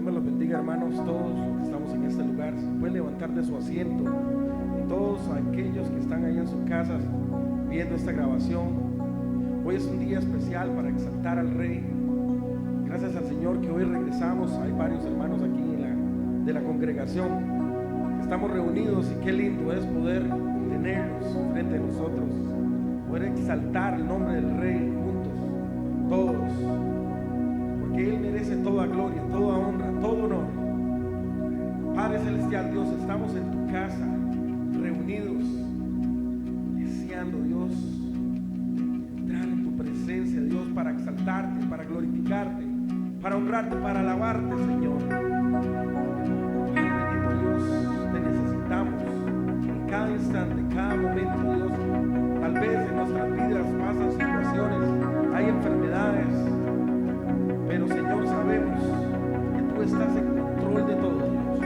Dios me los bendiga, hermanos, todos los que estamos en este lugar. Se pueden levantar de su asiento. Y todos aquellos que están ahí en sus casas viendo esta grabación. Hoy es un día especial para exaltar al Rey. Gracias al Señor que hoy regresamos. Hay varios hermanos aquí de la congregación. Estamos reunidos y qué lindo es poder tenerlos frente a nosotros. Poder exaltar el nombre del Rey juntos, todos. Porque Él merece toda gloria, toda honra, todo honor. Padre Celestial, Dios, estamos en tu casa, reunidos, deseando, Dios, entrar en tu presencia, Dios, para exaltarte, para glorificarte, para honrarte, para alabarte, Señor. Bendito Dios, te necesitamos en cada instante, cada momento, Dios. Tal vez en nuestras vidas pasan situaciones, hay enfermedades, pero Señor, sabemos que tú estás en control de todo, Dios.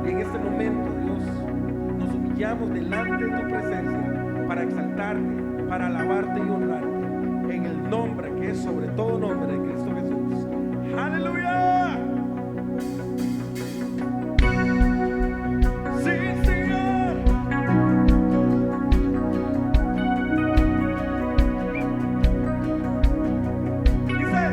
Y en este momento, Dios, nos humillamos delante de tu presencia para exaltarte, para alabarte y honrarte en el nombre que es sobre todo nombre de Cristo Jesús. ¡Aleluya! ¡Sí, Señor! Dice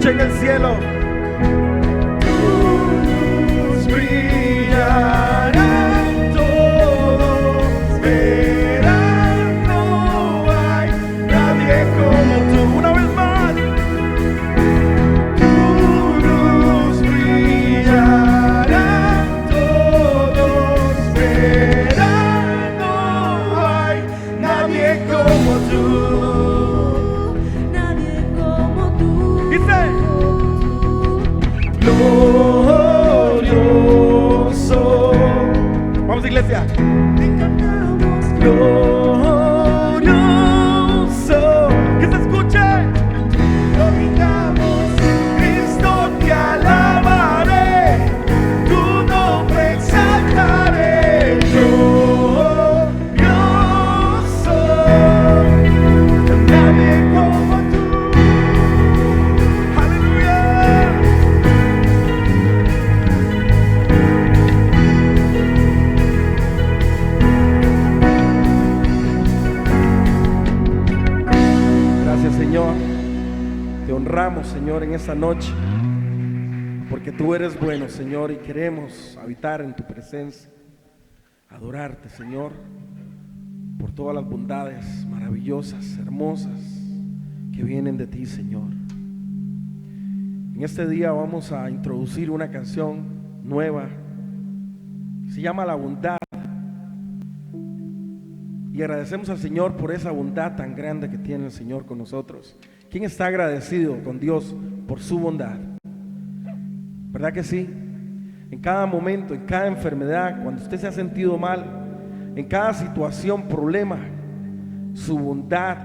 escucha en el cielo. Tu luz brillará, todos verán, no hay nadie como tú. Una vez más. Tu luz brillará, todos verán, no hay nadie como tú. Nadie como tú. Dice, glorioso. Vamos, iglesia. Te cantamos Glorioso. Que se escuche. Lo gritamos, Cristo te alabaré, tu nombre exaltaré. Glorioso, nadie como tú. Aleluya. Gracias, Señor. Te honramos, Señor, en esta noche, porque tú eres bueno, Señor, y queremos habitar en tu presencia, adorarte, Señor, por todas las bondades maravillosas, hermosas que vienen de ti, Señor. En este día vamos a introducir una canción nueva, se llama La Bondad, y agradecemos al Señor por esa bondad tan grande que tiene el Señor con nosotros. ¿Quién está agradecido con Dios por su bondad? ¿Verdad que sí? En cada momento, en cada enfermedad, cuando usted se ha sentido mal, en cada situación, problema, su bondad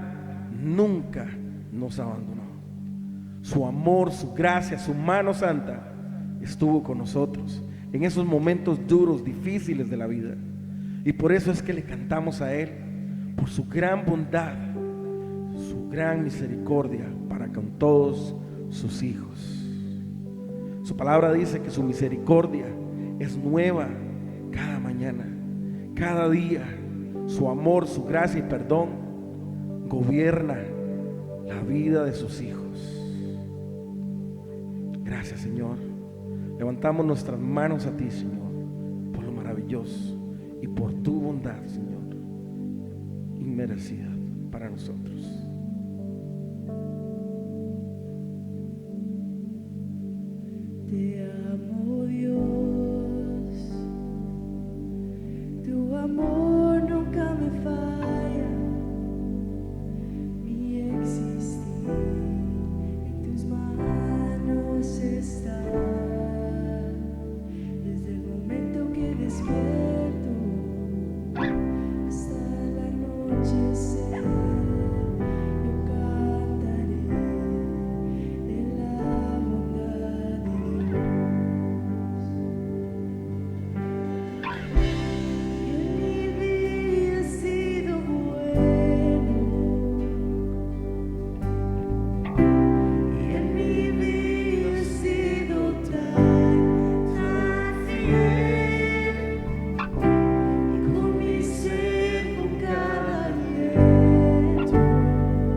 nunca nos abandonó. Su amor, su gracia, su mano santa estuvo con nosotros en esos momentos duros, difíciles de la vida. Y por eso es que le cantamos a Él, por su gran bondad, su gran misericordia para con todos sus hijos. Su palabra dice que su misericordia es nueva cada mañana, cada día. Su amor, su gracia y perdón gobierna la vida de sus hijos. Gracias, Señor. Levantamos nuestras manos a ti, Señor, por lo maravilloso y por tu bondad, Señor, inmerecida para nosotros. Te amo, Dios, tu amor nunca me falla, mi existir en tus manos está, desde el momento que despierto hasta el anochecer, yo cantaré de la bondad de Dios. Y en mi vida has sido bueno, y en mi vida has sido tan fiel, y con mi ser, con cada aliento,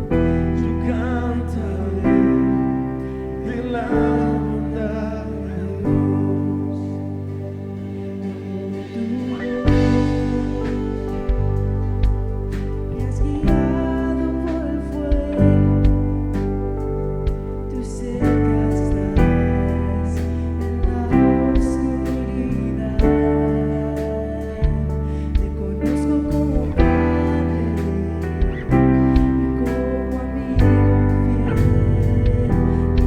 Yo cantaré de la bondad de Dios. me has guiado por el fuego, tú cerca estás en la oscuridad, te conozco como padre y como amigo fiel,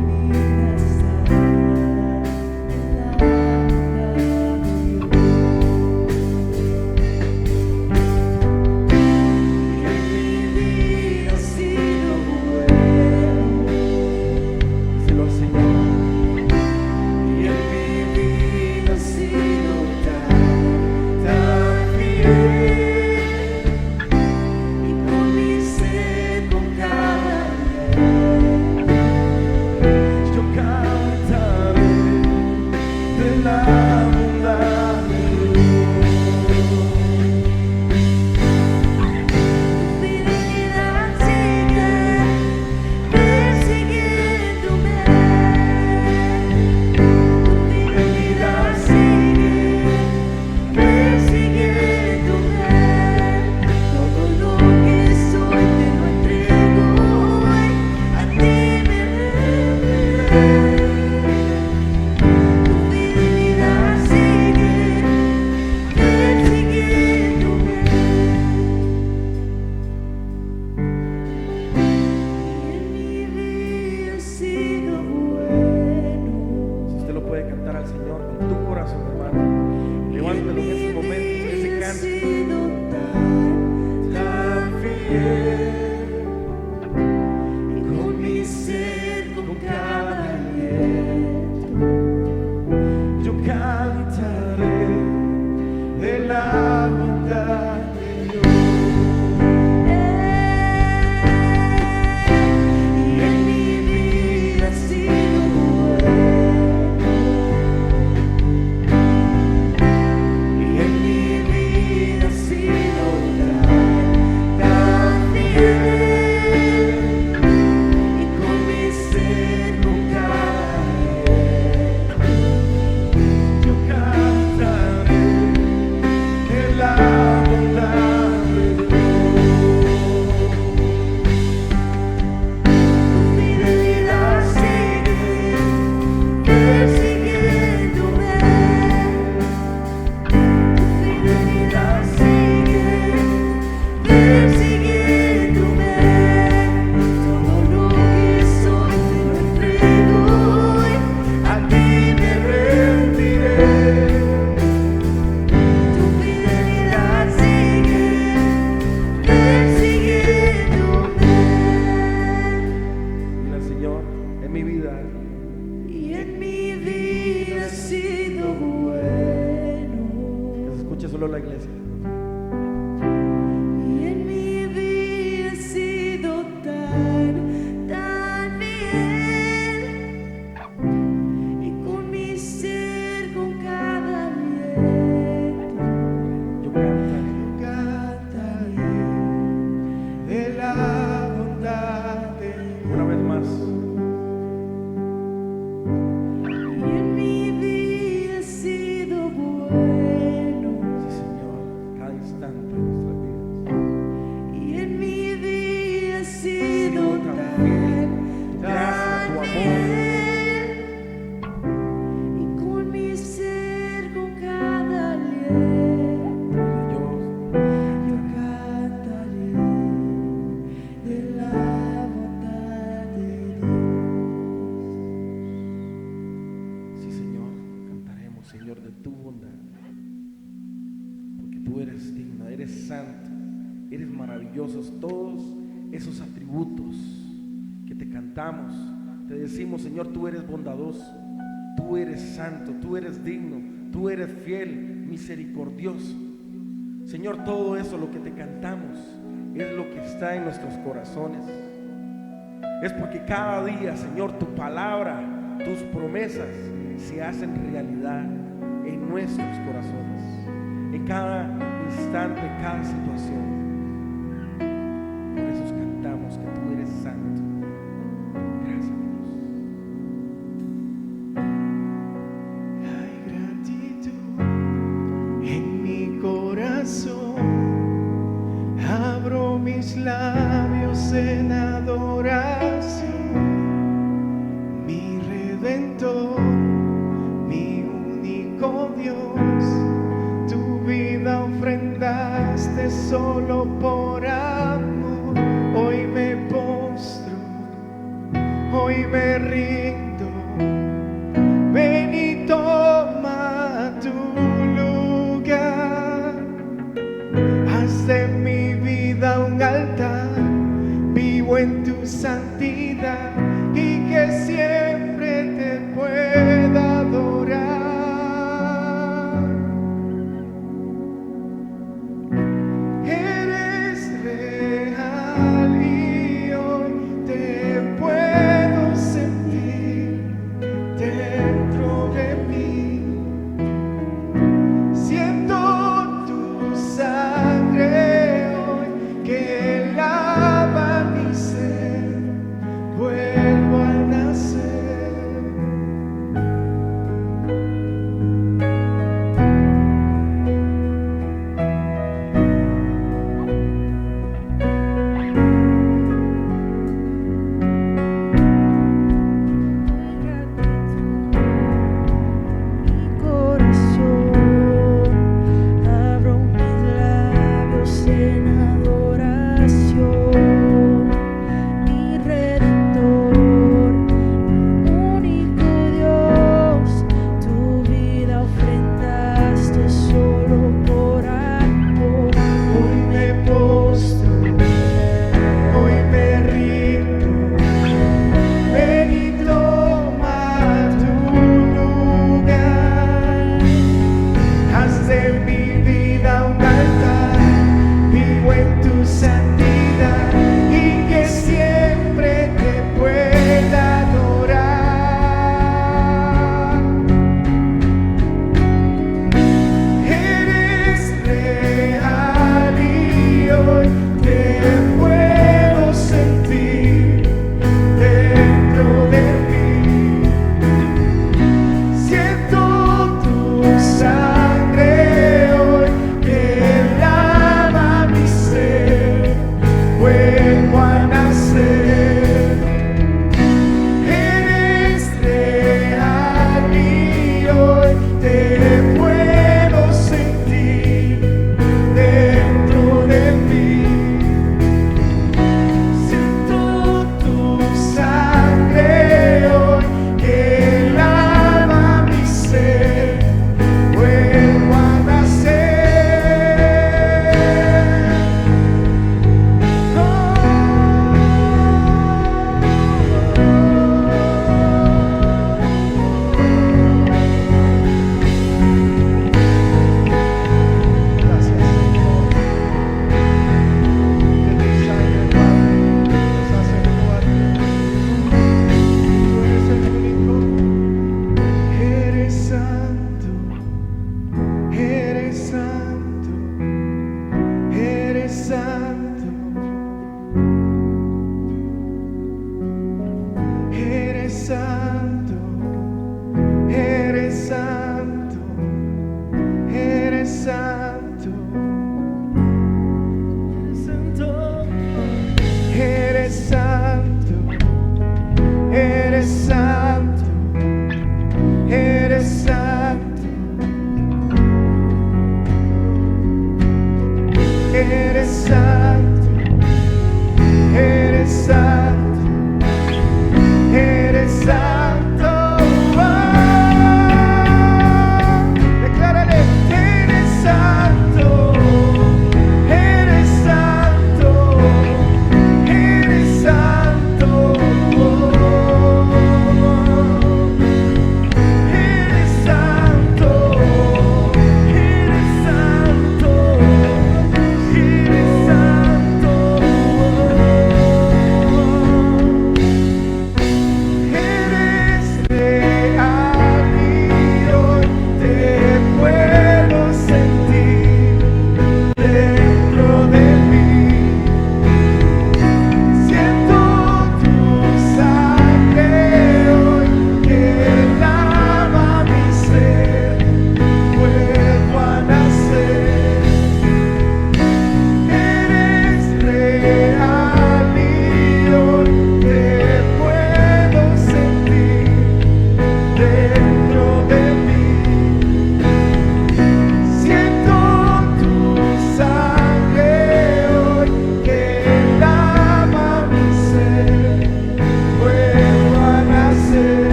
mi vida fiel, y con mi ser, con cada aliento, yo cantaré de la bondad de Dios. Y en mi vida ha sido bueno, y en mi vida ha sido tan fiel, y con mi ser, con cada aliento, yo cantaré de la bondad de Dios. Tu fidelidad sigue persiguiéndome, tu fidelidad sigue persiguiéndome. Todo lo que soy te lo entrego hoy, a ti me rendiré. Tu fidelidad sigue persiguiéndome. Dile al Señor, en mi vida, y en mi vida ha sido bueno. Que se escuche solo la iglesia. Y en mi vida ha sido tan fiel, y con mi ser, con cada aliento, yo cantaré de la bondad de Dios. Una vez más. Y en mi vida ha sido bueno. Sí, Señor, cada instante de nuestras vidas. Y en mi vida ha sido tan fiel, gracias a tu amor. Y con mi ser, con cada aliento, yo cantaré de la bondad de Dios. Sí, Señor, cantaremos, Señor, de tu bondad, porque tú eres digno, eres santo, eres maravilloso. Todos esos atributos que te cantamos, te decimos, Señor, tú eres bondadoso, tú eres santo, tú eres digno, tú eres fiel, misericordioso. Señor, todo eso, lo que te cantamos, es lo que está en nuestros corazones. Es porque cada día, Señor, tu palabra, tus promesas se hacen realidad en nuestros corazones, en cada instante, cada situación. Por eso cantamos que tú eres santo. Gracias, Dios. Hay gratitud en mi corazón, abro mis labios en adoración, mi Redentor, mi único Dios, tu vida ofrendaste solo por amor. Hoy me postro, hoy me rindo, ven y toma tu lugar. Haz de mi vida un altar, vivo en tu santidad, y que siempre te pueda adorar. Eres real y hoy te puedo sentir.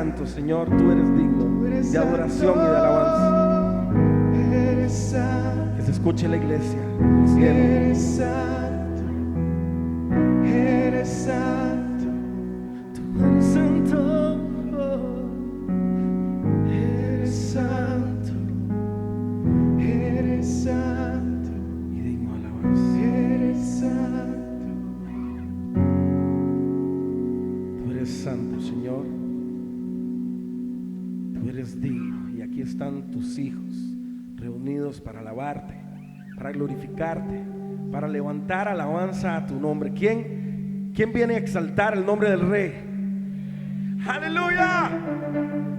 santo, Señor, tú eres digno de adoración y de alabanza. Eres santo, Que se escuche la iglesia, el cielo. eres santo, eres santo, Tú eres santo, eres santo, eres santo, y digno de alabanza. eres santo. Tú eres santo, Señor. Tú eres digno. Y aquí están tus hijos reunidos para alabarte, para glorificarte, para levantar alabanza a tu nombre. ¿Quién viene a exaltar el nombre del Rey? ¡Aleluya!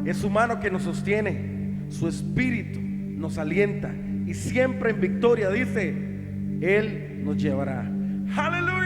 Es su mano que nos sostiene, su espíritu nos alienta, y siempre en victoria, dice, Él nos llevará. ¡Aleluya!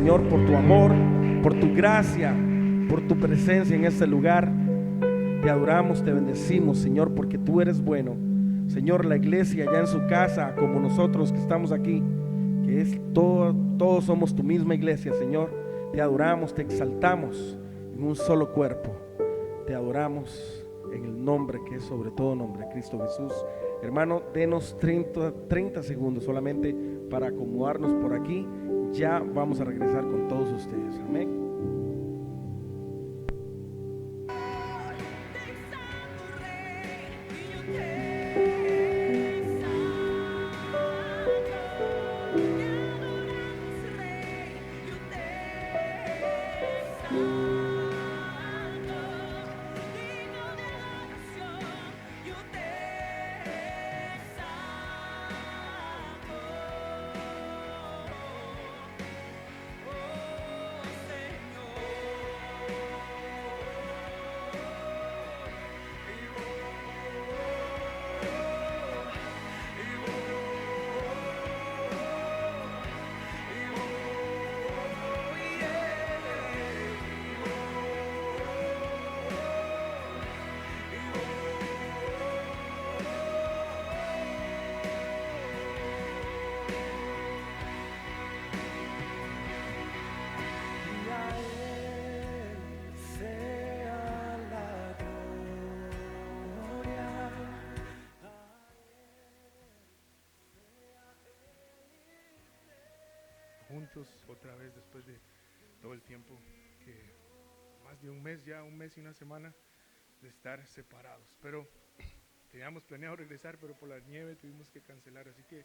Señor, por tu amor, por tu gracia, por tu presencia en este lugar. Te adoramos, te bendecimos, Señor, porque tú eres bueno. Señor, la iglesia ya en su casa, como nosotros que estamos aquí, que es todos somos tu misma iglesia, Señor. Te adoramos, te exaltamos en un solo cuerpo. Te adoramos en el nombre que es sobre todo nombre, Cristo Jesús. Hermano, denos 30 segundos solamente para acomodarnos por aquí. Ya vamos a regresar con todos ustedes. Amén. juntos otra vez después de todo el tiempo, que más de un mes ya, un mes y una semana de estar separados. Pero teníamos planeado regresar, pero por la nieve tuvimos que cancelar, así que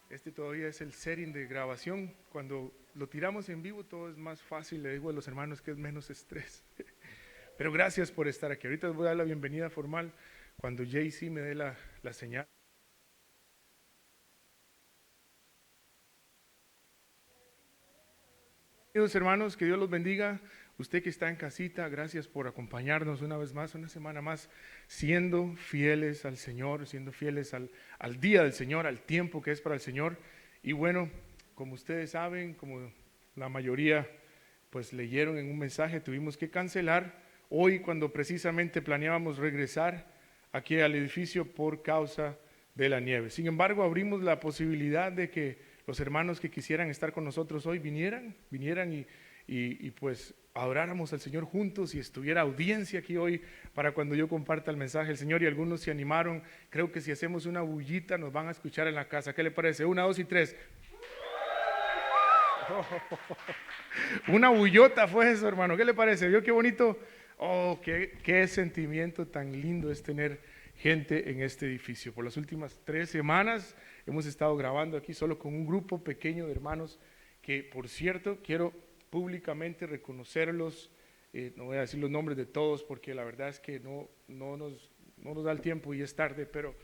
este todavía es el setting de grabación. Cuando lo tiramos en vivo todo es más fácil, le digo a los hermanos que es menos estrés. Pero gracias por estar aquí. Ahorita les voy a dar la bienvenida formal cuando JC me dé la señal. Queridos hermanos, que Dios los bendiga. Usted que está en casita, gracias por acompañarnos una vez más, una semana más, siendo fieles al Señor, siendo fieles al día del Señor, al tiempo que es para el Señor. Y bueno, como ustedes saben, como la mayoría pues leyeron en un mensaje, tuvimos que cancelar hoy cuando precisamente planeábamos regresar aquí al edificio por causa de la nieve. Sin embargo, abrimos la posibilidad de que los hermanos que quisieran estar con nosotros hoy vinieran y pues adoráramos al Señor juntos y estuviera audiencia aquí hoy para cuando yo comparta el mensaje del Señor. Y algunos se animaron. Creo que si hacemos una bullita nos van a escuchar en la casa. ¿Qué le parece? 1, 2 y 3. Una bullota fue eso, hermano. ¿Qué le parece? ¿Vio qué bonito? Oh, qué sentimiento tan lindo es tener gente en este edificio. Por las últimas 3 semanas hemos estado grabando aquí solo con un grupo pequeño de hermanos que, por cierto, quiero públicamente reconocerlos. No voy a decir los nombres de todos porque la verdad es que no nos da el tiempo y es tarde, pero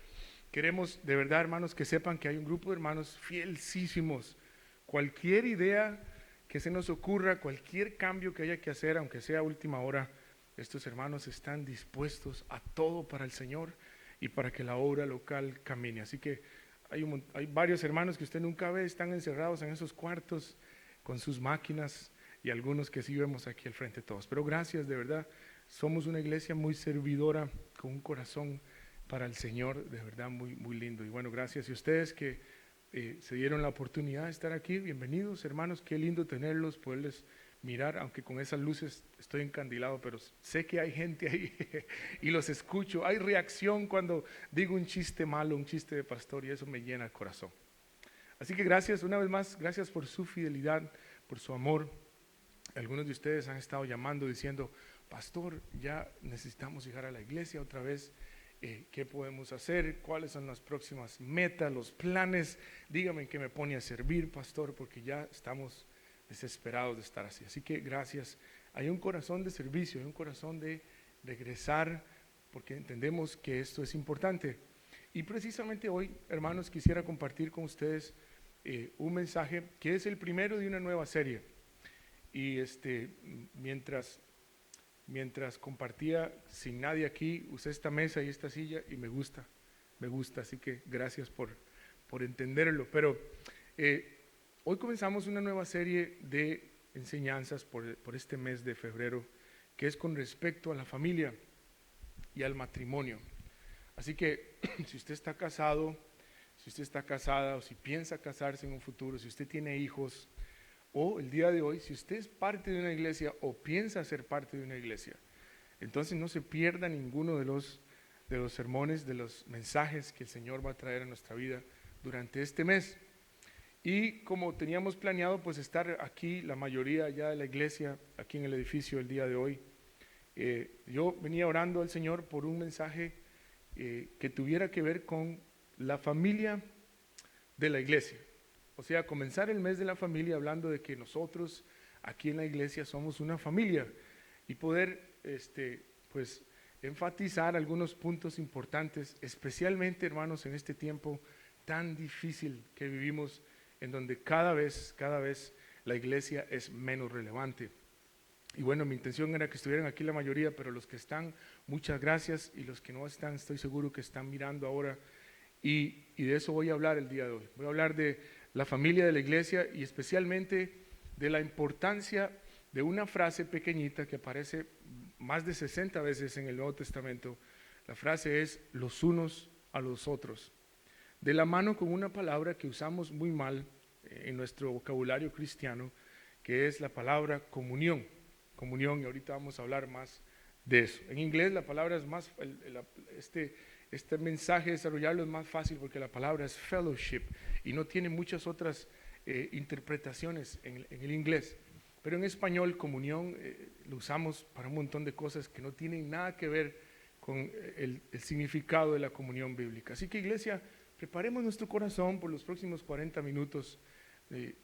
queremos de verdad, hermanos, que sepan que hay un grupo de hermanos fielísimos. Cualquier idea que se nos ocurra, cualquier cambio que haya que hacer, aunque sea a última hora, estos hermanos están dispuestos a todo para el Señor y para que la obra local camine. Así que hay varios hermanos que usted nunca ve, están encerrados en esos cuartos con sus máquinas, y algunos que sí vemos aquí al frente todos. Pero gracias, de verdad, somos una iglesia muy servidora, con un corazón para el Señor, de verdad muy, muy lindo. Y bueno, gracias. Y ustedes que se dieron la oportunidad de estar aquí, bienvenidos hermanos, qué lindo tenerlos, poderles mirar, aunque con esas luces estoy encandilado, pero sé que hay gente ahí y los escucho. Hay reacción cuando digo un chiste malo, un chiste de pastor, y eso me llena el corazón. Así que gracias una vez más, gracias por su fidelidad, por su amor. Algunos de ustedes han estado llamando diciendo, pastor, ya necesitamos llegar a la iglesia otra vez. ¿Qué podemos hacer? ¿Cuáles son las próximas metas, los planes? Dígame en qué me pone a servir, pastor, porque ya estamos desesperados de estar así. Así que gracias. Hay un corazón de servicio, hay un corazón de regresar, porque entendemos que esto es importante. Y precisamente hoy, hermanos, quisiera compartir con ustedes un mensaje que es el primero de una nueva serie. Y mientras compartía sin nadie aquí, usé esta mesa y esta silla y me gusta, así que gracias por entenderlo. Pero hoy comenzamos una nueva serie de enseñanzas por este mes de febrero, que es con respecto a la familia y al matrimonio. Así que si usted está casado, si usted está casada o si piensa casarse en un futuro, si usted tiene hijos, o el día de hoy, si usted es parte de una iglesia o piensa ser parte de una iglesia, entonces no se pierda ninguno de los sermones, de los mensajes que el Señor va a traer a nuestra vida durante este mes. Y como teníamos planeado pues estar aquí, la mayoría ya de la iglesia, aquí en el edificio el día de hoy, yo venía orando al Señor por un mensaje que tuviera que ver con la familia de la iglesia. O sea, comenzar el mes de la familia hablando de que nosotros aquí en la iglesia somos una familia y poder pues enfatizar algunos puntos importantes, especialmente, hermanos, en este tiempo tan difícil que vivimos, en donde cada vez la iglesia es menos relevante. Y bueno, mi intención era que estuvieran aquí la mayoría, pero los que están, muchas gracias, y los que no están, estoy seguro que están mirando ahora, y de eso voy a hablar el día de hoy. Voy a hablar de la familia de la iglesia y especialmente de la importancia de una frase pequeñita que aparece más de 60 veces en el Nuevo Testamento. La frase es los unos a los otros, de la mano con una palabra que usamos muy mal en nuestro vocabulario cristiano, que es la palabra comunión, y ahorita vamos a hablar más de eso. En inglés la palabra es más, este mensaje desarrollarlo es más fácil porque la palabra es fellowship y no tiene muchas otras interpretaciones en el inglés, pero en español comunión lo usamos para un montón de cosas que no tienen nada que ver con el significado de la comunión bíblica. Así que, iglesia, preparemos nuestro corazón por los próximos 40 minutos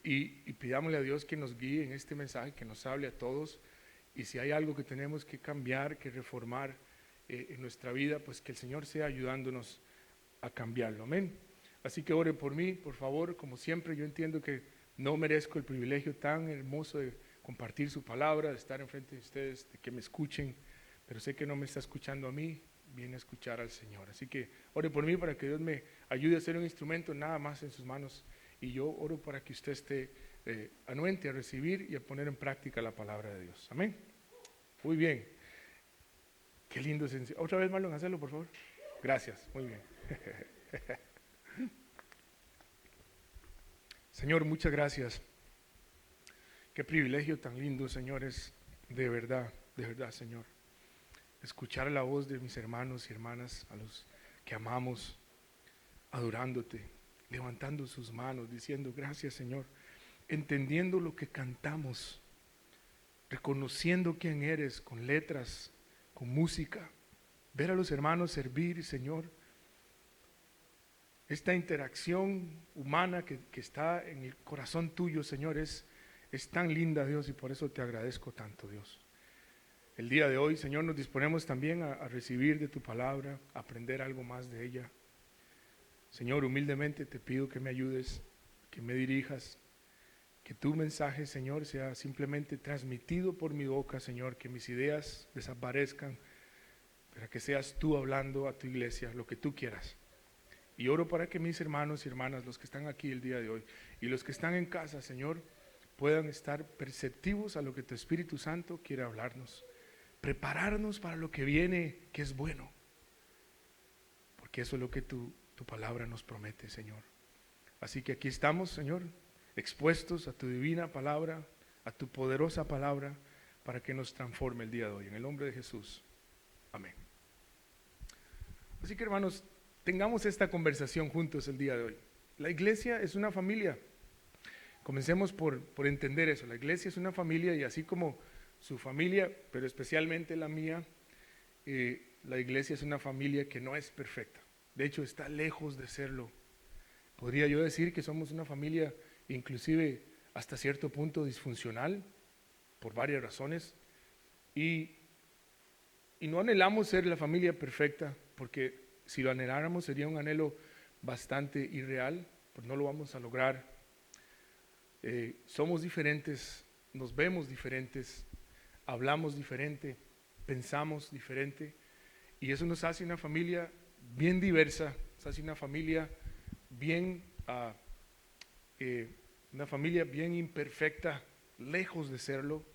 y pidámosle a Dios que nos guíe en este mensaje, que nos hable a todos, y si hay algo que tenemos que cambiar, que reformar en nuestra vida, pues que el Señor sea ayudándonos a cambiarlo. Amén. Así que ore por mí, por favor. Como siempre, yo entiendo que no merezco el privilegio tan hermoso de compartir su palabra, de estar enfrente de ustedes, de que me escuchen, pero sé que no me está escuchando a mí, viene a escuchar al Señor. Así que ore por mí para que Dios me ayude a ser un instrumento nada más en sus manos, y yo oro para que usted esté anuente a recibir y a poner en práctica la palabra de Dios. Amén. Muy bien. Qué lindo es. Otra vez, Marlon, hacerlo, por favor. Gracias. Muy bien. Señor, muchas gracias. Qué privilegio tan lindo, Señor, es de verdad, Señor, escuchar la voz de mis hermanos y hermanas, a los que amamos, adorándote, levantando sus manos, diciendo gracias, Señor, entendiendo lo que cantamos, reconociendo quién eres con letras, con música, ver a los hermanos servir, Señor. Esta interacción humana que está en el corazón tuyo, Señor, es tan linda, Dios, y por eso te agradezco tanto, Dios. El día de hoy, Señor, nos disponemos también a recibir de tu palabra, a aprender algo más de ella. Señor, humildemente te pido que me ayudes, que me dirijas, que tu mensaje, Señor, sea simplemente transmitido por mi boca, Señor, que mis ideas desaparezcan, para que seas tú hablando a tu iglesia lo que tú quieras. Y oro para que mis hermanos y hermanas, los que están aquí el día de hoy y los que están en casa, Señor, puedan estar perceptivos a lo que tu Espíritu Santo quiere hablarnos, prepararnos para lo que viene, que es bueno, porque eso es lo que tu palabra nos promete, Señor. Así que aquí estamos, Señor, expuestos a tu divina palabra, a tu poderosa palabra, para que nos transforme el día de hoy. En el nombre de Jesús. Amén. Así que, hermanos, tengamos esta conversación juntos el día de hoy. La iglesia es una familia. Comencemos por entender eso. La iglesia es una familia, y así como su familia, pero especialmente la mía, la iglesia es una familia que no es perfecta. De hecho, está lejos de serlo. Podría yo decir que somos una familia inclusive hasta cierto punto disfuncional, por varias razones, y no anhelamos ser la familia perfecta, porque si lo anheláramos sería un anhelo bastante irreal, pues no lo vamos a lograr. Somos diferentes, nos vemos diferentes, hablamos diferente, pensamos diferente, y eso nos hace una familia bien diversa, nos hace una familia bien imperfecta, lejos de serlo,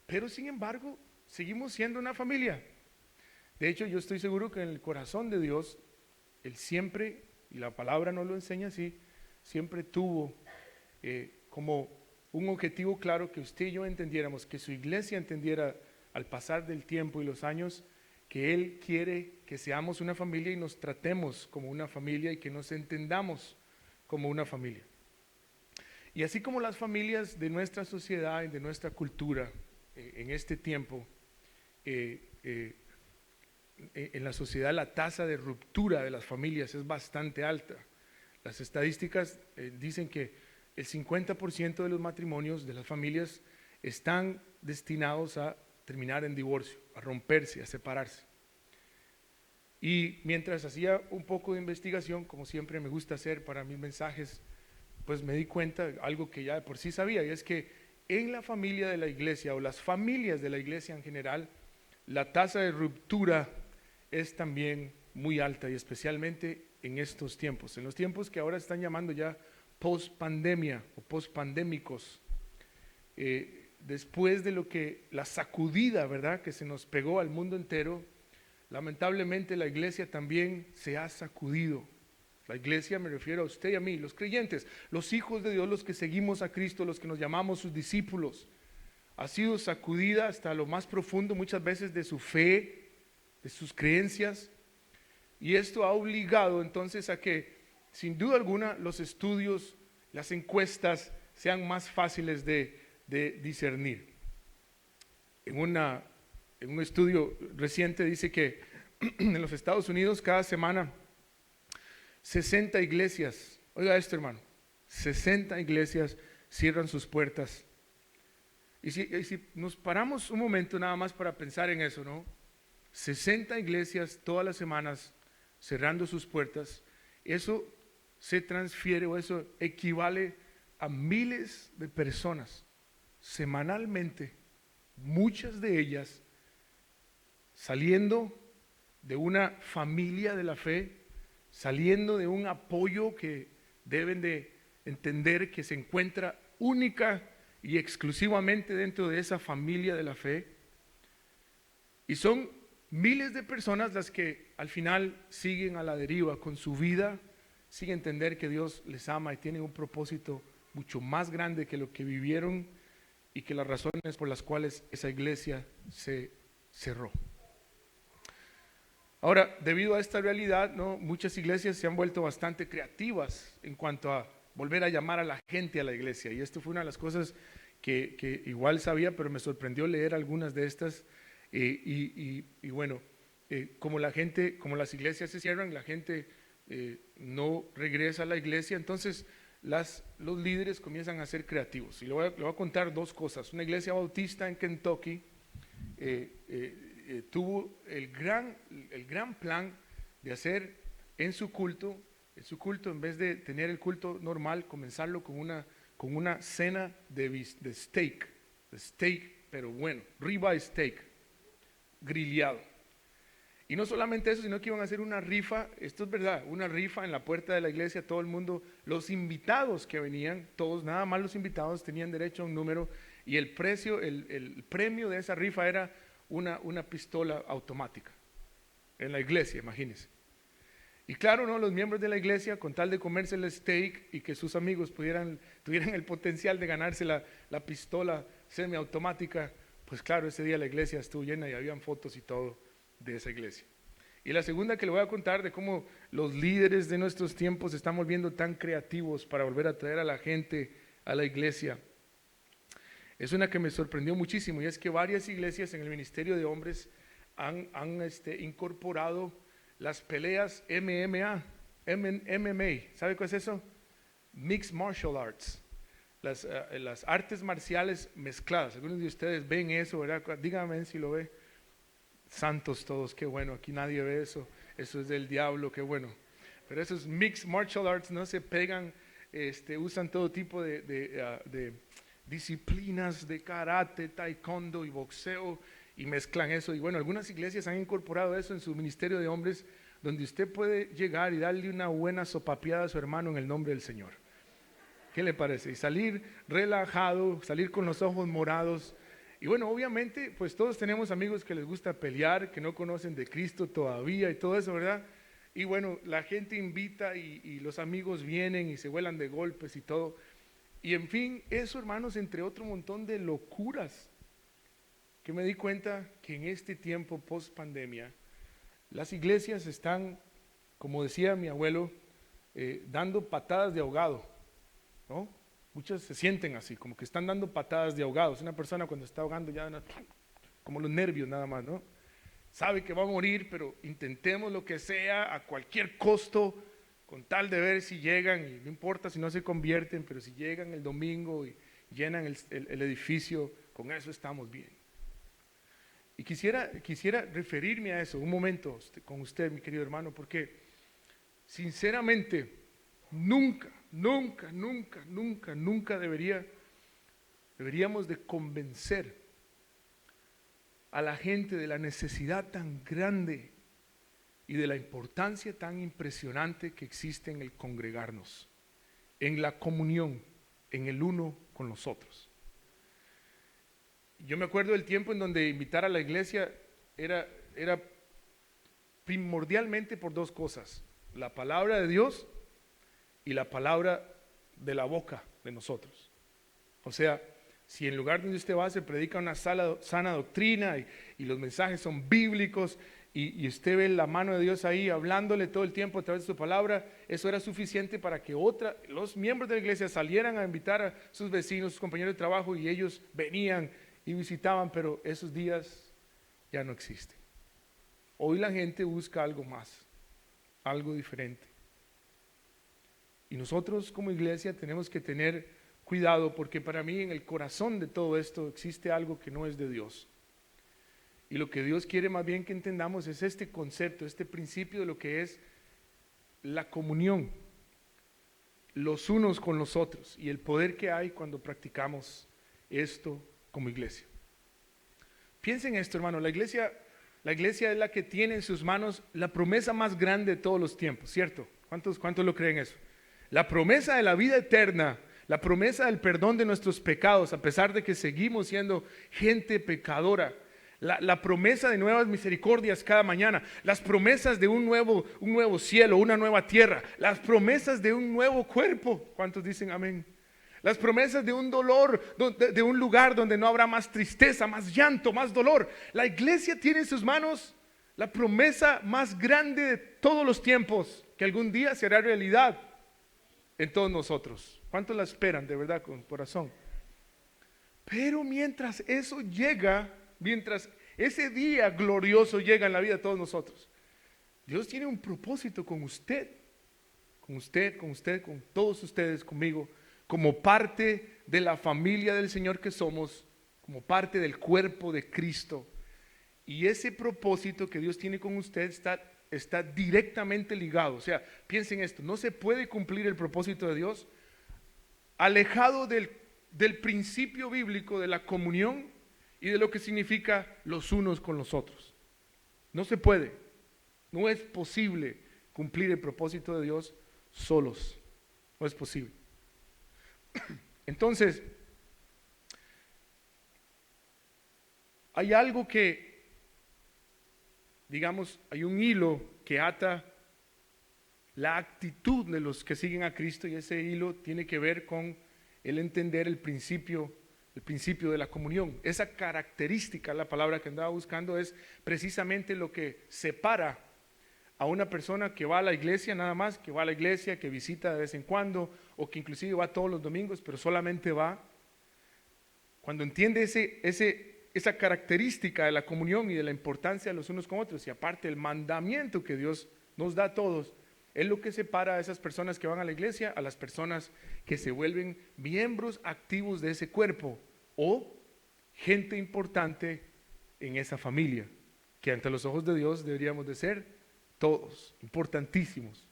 pero sin embargo seguimos siendo una familia. De hecho, yo estoy seguro que en el corazón de Dios, Él siempre, y la palabra nos lo enseña así, siempre tuvo como un objetivo claro, que usted y yo entendiéramos, que su iglesia entendiera al pasar del tiempo y los años, que Él quiere que seamos una familia y nos tratemos como una familia y que nos entendamos como una familia. Y así como las familias de nuestra sociedad y de nuestra cultura en este tiempo, en la sociedad la tasa de ruptura de las familias es bastante alta. Las estadísticas dicen que el 50% de los matrimonios de las familias están destinados a terminar en divorcio, a romperse, a separarse. Y mientras hacía un poco de investigación, como siempre me gusta hacer para mis mensajes, pues me di cuenta de algo que ya de por sí sabía, y es que en la familia de la iglesia, o las familias de la iglesia en general, la tasa de ruptura es también muy alta, y especialmente en estos tiempos, en los tiempos que ahora están llamando ya post-pandemia o post-pandémicos, después de lo que la sacudida, ¿verdad?, que se nos pegó al mundo entero. Lamentablemente la iglesia también se ha sacudido. La iglesia, me refiero a usted y a mí, los creyentes, los hijos de Dios, los que seguimos a Cristo, los que nos llamamos sus discípulos, ha sido sacudida hasta lo más profundo muchas veces de su fe, de sus creencias, y esto ha obligado entonces a que, sin duda alguna, los estudios las encuestas sean más fáciles de discernir. En un estudio reciente dice que en los Estados Unidos cada semana 60 iglesias, oiga esto hermano, 60 iglesias cierran sus puertas. Y si nos paramos un momento nada más para pensar en eso, ¿no? 60 iglesias todas las semanas cerrando sus puertas, eso se transfiere o eso equivale a miles de personas semanalmente, muchas de ellas saliendo de una familia de la fe, saliendo de un apoyo que deben de entender que se encuentra única y exclusivamente dentro de esa familia de la fe. Y son miles de personas las que al final siguen a la deriva con su vida, sin entender que Dios les ama y tiene un propósito mucho más grande que lo que vivieron y que las razones por las cuales esa iglesia se cerró. Ahora, debido a esta realidad, ¿no? Muchas iglesias se han vuelto bastante creativas en cuanto a volver a llamar a la gente a la iglesia. Y esto fue una de las cosas que igual sabía, pero me sorprendió leer algunas de estas. Y bueno, como las iglesias se cierran, la gente no regresa a la iglesia, entonces los líderes comienzan a ser creativos. Y le voy a contar dos cosas. Una iglesia bautista en Kentucky tuvo el gran plan de hacer en su culto, en vez de tener el culto normal, comenzarlo con una cena de steak, pero bueno, ribeye steak, grillado. Y no solamente eso, sino que iban a hacer una rifa, esto es verdad, una rifa en la puerta de la iglesia, todo el mundo, los invitados que venían, todos, nada más los invitados tenían derecho a un número, y el premio de esa rifa era una pistola automática en la iglesia, imagínense. Y claro, ¿no? Los miembros de la iglesia, con tal de comerse el steak y que sus amigos tuvieran el potencial de ganarse la pistola semiautomática, pues claro, ese día la iglesia estuvo llena y habían fotos y todo de esa iglesia. Y la segunda que le voy a contar de cómo los líderes de nuestros tiempos se están volviendo tan creativos para volver a traer a la gente a la iglesia. Es una que me sorprendió muchísimo, y es que varias iglesias en el ministerio de hombres han incorporado las peleas MMA, ¿sabe qué es eso? Mixed Martial Arts, las artes marciales mezcladas. Algunos de ustedes ven eso, ¿verdad? Díganme si lo ve. Santos todos, qué bueno, aquí nadie ve eso, eso es del diablo, qué bueno. Pero esos Mixed Martial Arts no se pegan, usan todo tipo de disciplinas de karate, taekwondo y boxeo, y mezclan eso. Y bueno, algunas iglesias han incorporado eso en su ministerio de hombres, donde usted puede llegar y darle una buena sopapeada a su hermano en el nombre del Señor. ¿Qué le parece? Y salir relajado, salir con los ojos morados. Y bueno, obviamente, pues todos tenemos amigos que les gusta pelear, que no conocen de Cristo todavía y todo eso, ¿verdad? Y bueno, la gente invita y los amigos vienen y se vuelan de golpes y todo. Y en fin, eso, hermanos, entre otro montón de locuras, que me di cuenta que en este tiempo post pandemia, las iglesias están, como decía mi abuelo, dando patadas de ahogado, ¿no? Muchas se sienten así, como que están dando patadas de ahogados. Una persona cuando está ahogando ya, como los nervios nada más, ¿no? Sabe que va a morir, pero intentemos lo que sea a cualquier costo, con tal de ver si llegan, y no importa si no se convierten, pero si llegan el domingo y llenan el edificio, con eso estamos bien. Y quisiera referirme a eso un momento con usted, mi querido hermano, porque sinceramente nunca deberíamos de convencer a la gente de la necesidad tan grande y de la importancia tan impresionante que existe en el congregarnos, en la comunión, en el uno con los otros. Yo me acuerdo del tiempo en donde invitar a la iglesia era primordialmente por dos cosas: la palabra de Dios y la palabra de la boca de nosotros. O sea, si en lugar donde usted va se predica una sana doctrina y los mensajes son bíblicos y usted ve la mano de Dios ahí hablándole todo el tiempo a través de su palabra, eso era suficiente para que los miembros de la iglesia salieran a invitar a sus vecinos, sus compañeros de trabajo, y ellos venían y visitaban, pero esos días ya no existen. Hoy la gente busca algo más, algo diferente. Y nosotros como iglesia tenemos que tener cuidado, porque para mí en el corazón de todo esto existe algo que no es de Dios. Y lo que Dios quiere más bien que entendamos es este concepto, este principio de lo que es la comunión, los unos con los otros, y el poder que hay cuando practicamos esto como iglesia. Piensen esto, hermano, la iglesia es la que tiene en sus manos la promesa más grande de todos los tiempos, ¿cierto? ¿Cuántos lo creen eso? La promesa de la vida eterna, la promesa del perdón de nuestros pecados, a pesar de que seguimos siendo gente pecadora. La promesa de nuevas misericordias cada mañana, las promesas de un nuevo cielo, una nueva tierra, las promesas de un nuevo cuerpo. ¿Cuántos dicen amén? Las promesas de un dolor, de un lugar donde no habrá más tristeza, más llanto, más dolor. La iglesia tiene en sus manos la promesa más grande de todos los tiempos, que algún día se hará realidad en todos nosotros. ¿Cuántos la esperan de verdad con corazón? Pero mientras eso llega, mientras ese día glorioso llega en la vida de todos nosotros, Dios tiene un propósito con usted, con todos ustedes, conmigo, como parte de la familia del Señor que somos, como parte del cuerpo de Cristo. Y ese propósito que Dios tiene con usted está directamente ligado. O sea, piensen esto, no se puede cumplir el propósito de Dios alejado del principio bíblico de la comunión y de lo que significa los unos con los otros. No se puede, no es posible cumplir el propósito de Dios solos, no es posible. Entonces, hay algo que, digamos, hay un hilo que ata la actitud de los que siguen a Cristo, y ese hilo tiene que ver con el entender el principio de la comunión. Esa característica, la palabra que andaba buscando, es precisamente lo que separa a una persona que va a la iglesia nada más, que va a la iglesia, que visita de vez en cuando, o que inclusive va todos los domingos, pero solamente va. Cuando entiende esa característica de la comunión y de la importancia de los unos con otros, y aparte el mandamiento que Dios nos da a todos, es lo que separa a esas personas que van a la iglesia a las personas que se vuelven miembros activos de ese cuerpo o gente importante en esa familia, que ante los ojos de Dios deberíamos de ser todos, importantísimos.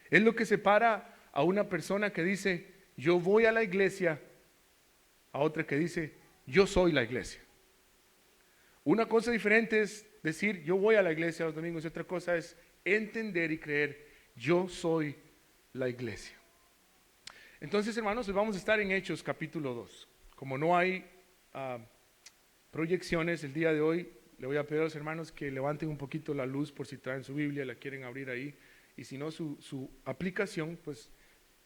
Es lo que separa a una persona que dice, yo voy a la iglesia, a otra que dice, yo soy la iglesia. Una cosa diferente es decir, yo voy a la iglesia los domingos, y otra cosa es entender y creer, yo soy la iglesia. Entonces, hermanos, hoy vamos a estar en Hechos capítulo 2. Como no hay proyecciones el día de hoy, le voy a pedir a los hermanos que levanten un poquito la luz por si traen su Biblia, la quieren abrir ahí, y si no, su aplicación pues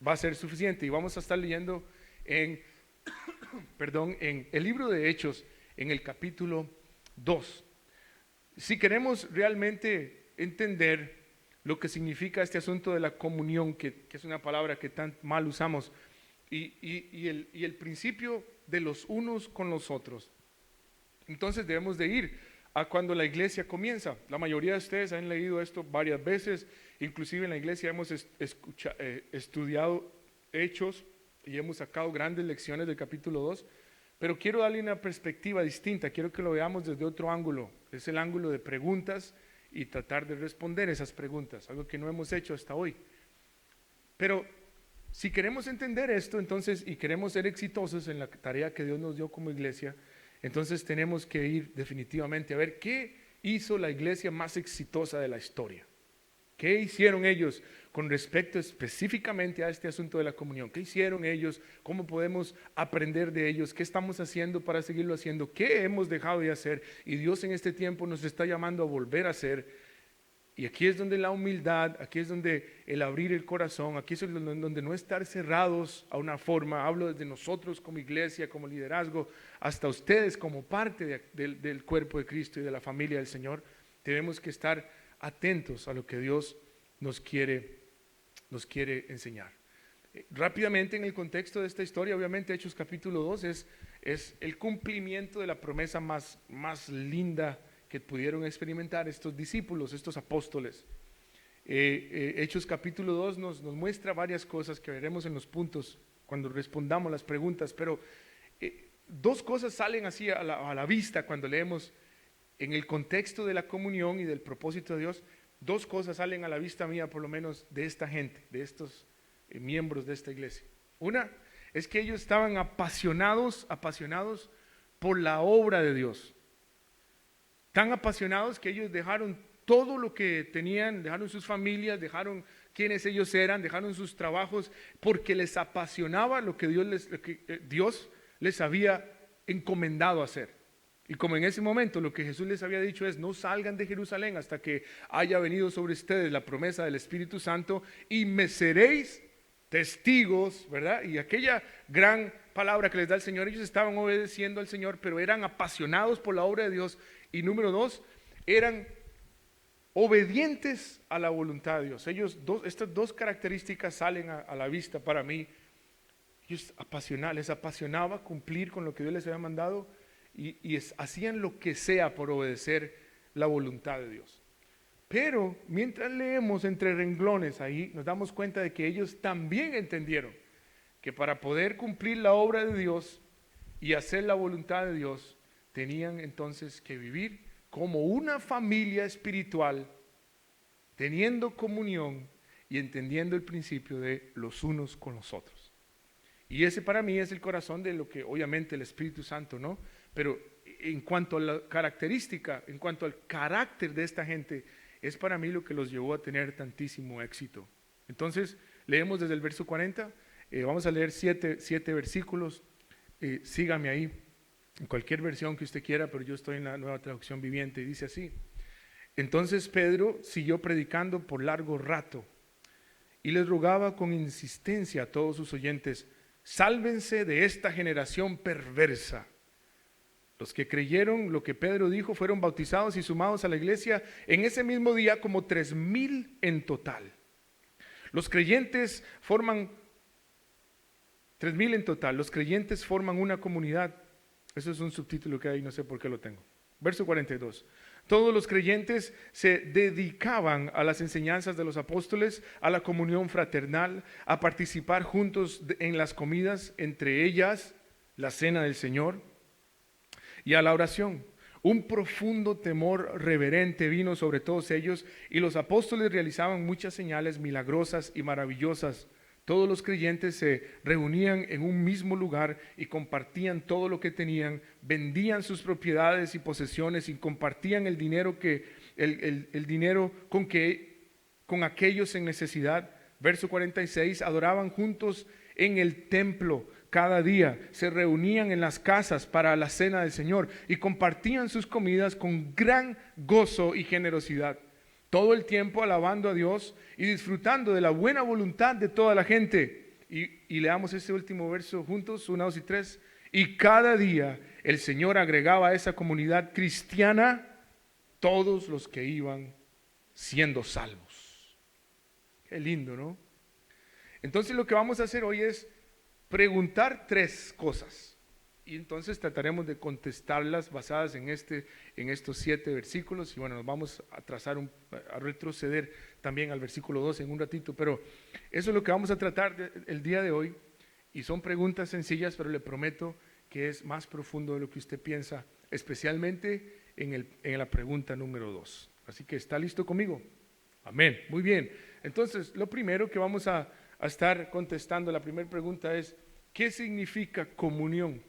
va a ser suficiente. Y vamos a estar leyendo en el libro de Hechos, en el capítulo 2. Si queremos realmente entender lo que significa este asunto de la comunión, que es una palabra que tan mal usamos, y el principio de los unos con los otros, entonces debemos de ir a cuando la iglesia comienza. La mayoría de ustedes han leído esto varias veces, inclusive en la iglesia hemos estudiado Hechos y hemos sacado grandes lecciones del capítulo 2, pero quiero darle una perspectiva distinta, quiero que lo veamos desde otro ángulo, es el ángulo de preguntas y tratar de responder esas preguntas, algo que no hemos hecho hasta hoy. Pero si queremos entender esto, entonces, y queremos ser exitosos en la tarea que Dios nos dio como iglesia, entonces tenemos que ir definitivamente a ver qué hizo la iglesia más exitosa de la historia. ¿Qué hicieron ellos con respecto específicamente a este asunto de la comunión? ¿Qué hicieron ellos? ¿Cómo podemos aprender de ellos? ¿Qué estamos haciendo para seguirlo haciendo? ¿Qué hemos dejado de hacer? Y Dios en este tiempo nos está llamando a volver a hacer. Y aquí es donde la humildad, aquí es donde el abrir el corazón, aquí es donde no estar cerrados a una forma. Hablo desde nosotros como iglesia, como liderazgo, hasta ustedes como parte del cuerpo de Cristo y de la familia del Señor. tenemos que estar atentos a lo que Dios nos quiere enseñar. Rápidamente, en el contexto de esta historia, obviamente Hechos capítulo 2 es el cumplimiento de la promesa más linda que pudieron experimentar estos discípulos, estos apóstoles. Hechos capítulo 2 nos muestra varias cosas que veremos en los puntos cuando respondamos las preguntas, pero dos cosas salen así a la vista cuando leemos en el contexto de la comunión y del propósito de Dios. Dos cosas salen a la vista mía, por lo menos, de esta gente, de estos miembros de esta iglesia. Una es que ellos estaban apasionados por la obra de Dios. Tan apasionados que ellos dejaron todo lo que tenían, dejaron sus familias, dejaron quienes ellos eran, dejaron sus trabajos, porque les apasionaba lo que Dios les había encomendado hacer. Y como en ese momento lo que Jesús les había dicho es: no salgan de Jerusalén hasta que haya venido sobre ustedes la promesa del Espíritu Santo, y me seréis testigos, ¿verdad? Y aquella gran palabra que les da el Señor, ellos estaban obedeciendo al Señor, pero eran apasionados por la obra de Dios. Y número dos, eran obedientes a la voluntad de Dios. Estas dos características salen a la vista para mí. Ellos les apasionaba cumplir con lo que Dios les había mandado, y hacían lo que sea por obedecer la voluntad de Dios. Pero mientras leemos entre renglones ahí, nos damos cuenta de que ellos también entendieron que para poder cumplir la obra de Dios y hacer la voluntad de Dios, tenían entonces que vivir como una familia espiritual, teniendo comunión y entendiendo el principio de los unos con los otros. Y ese para mí es el corazón de lo que obviamente el Espíritu Santo, ¿no? Pero en cuanto a la característica, en cuanto al carácter de esta gente, es para mí lo que los llevó a tener tantísimo éxito. Entonces, leemos desde el verso 40, vamos a leer siete versículos, sígame ahí, en cualquier versión que usted quiera, pero yo estoy en la Nueva Traducción Viviente, y dice así: entonces Pedro siguió predicando por largo rato, y les rogaba con insistencia a todos sus oyentes: sálvense de esta generación perversa. Los que creyeron lo que Pedro dijo fueron bautizados y sumados a la iglesia en ese mismo día, como 3,000 en total. Los creyentes forman 3,000 en total. Los creyentes forman una comunidad. Eso es un subtítulo que hay, no sé por qué lo tengo. Verso 42. Todos los creyentes se dedicaban a las enseñanzas de los apóstoles, a la comunión fraternal, a participar juntos en las comidas, entre ellas la cena del Señor, y a la oración. Un profundo temor reverente vino sobre todos ellos, y los apóstoles realizaban muchas señales milagrosas y maravillosas. Todos los creyentes se reunían en un mismo lugar y compartían todo lo que tenían, vendían sus propiedades y posesiones y compartían el dinero con aquellos en necesidad. Verso 46, adoraban juntos en el templo cada día, se reunían en las casas para la cena del Señor y compartían sus comidas con gran gozo y generosidad, todo el tiempo alabando a Dios y disfrutando de la buena voluntad de toda la gente. Y leamos este último verso juntos, 1, 2 y 3. Y cada día el Señor agregaba a esa comunidad cristiana todos los que iban siendo salvos. Qué lindo, ¿no? Entonces lo que vamos a hacer hoy es preguntar 3 cosas, y entonces trataremos de contestarlas basadas en estos 7 versículos. Y bueno, nos vamos a retroceder también al versículo 2 en un ratito, pero eso es lo que vamos a tratar el día de hoy, y son preguntas sencillas, pero le prometo que es más profundo de lo que usted piensa, especialmente en la pregunta número 2. Así que, ¿está listo conmigo? Amén, muy bien. Entonces, lo primero que vamos a estar contestando, la primera pregunta es: ¿qué significa comunión?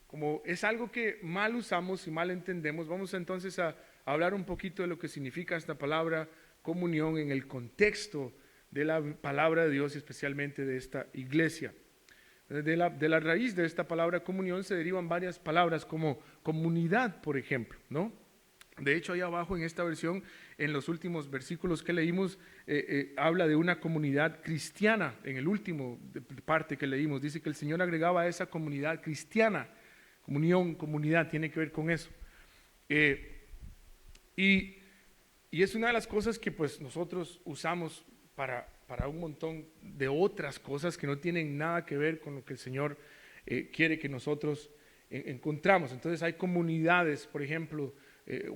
Como es algo que mal usamos y mal entendemos, vamos entonces a hablar un poquito de lo que significa esta palabra comunión en el contexto de la palabra de Dios, especialmente de esta iglesia. De la raíz de esta palabra comunión se derivan varias palabras, como comunidad, por ejemplo, ¿no? De hecho, ahí abajo en esta versión, en los últimos versículos que leímos, habla de una comunidad cristiana. En el último parte que leímos, dice que el Señor agregaba a esa comunidad cristiana. Comunión, comunidad, tiene que ver con eso. Y, y es una de las cosas que pues nosotros usamos para un montón de otras cosas que no tienen nada que ver con lo que el Señor quiere que nosotros encontramos. Entonces hay comunidades, por ejemplo,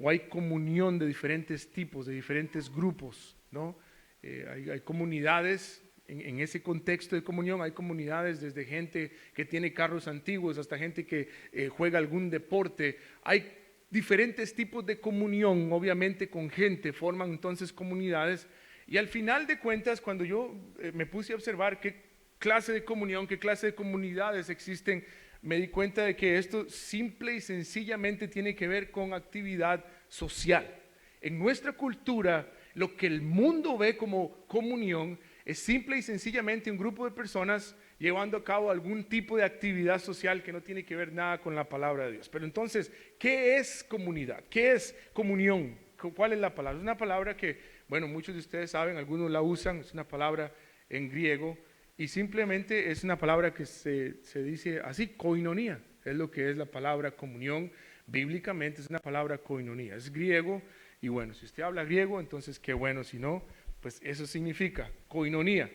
o hay comunión de diferentes tipos, de diferentes grupos, ¿no? Hay comunidades, en ese contexto de comunión, hay comunidades desde gente que tiene carros antiguos hasta gente que juega algún deporte. Hay diferentes tipos de comunión, obviamente con gente, forman entonces comunidades. Y al final de cuentas, cuando yo me puse a observar qué clase de comunión, qué clase de comunidades existen, me di cuenta de que esto simple y sencillamente tiene que ver con actividad social. En nuestra cultura, lo que el mundo ve como comunión es simple y sencillamente un grupo de personas llevando a cabo algún tipo de actividad social que no tiene que ver nada con la palabra de Dios. Pero entonces, ¿qué es comunidad? ¿Qué es comunión? ¿Cuál es la palabra? Es una palabra que, bueno, muchos de ustedes saben, algunos la usan, es una palabra en griego y simplemente es una palabra que se dice así, koinonía, es lo que es la palabra comunión, bíblicamente es una palabra koinonía, es griego y bueno, si usted habla griego, entonces qué bueno, si no, pues eso significa koinonía.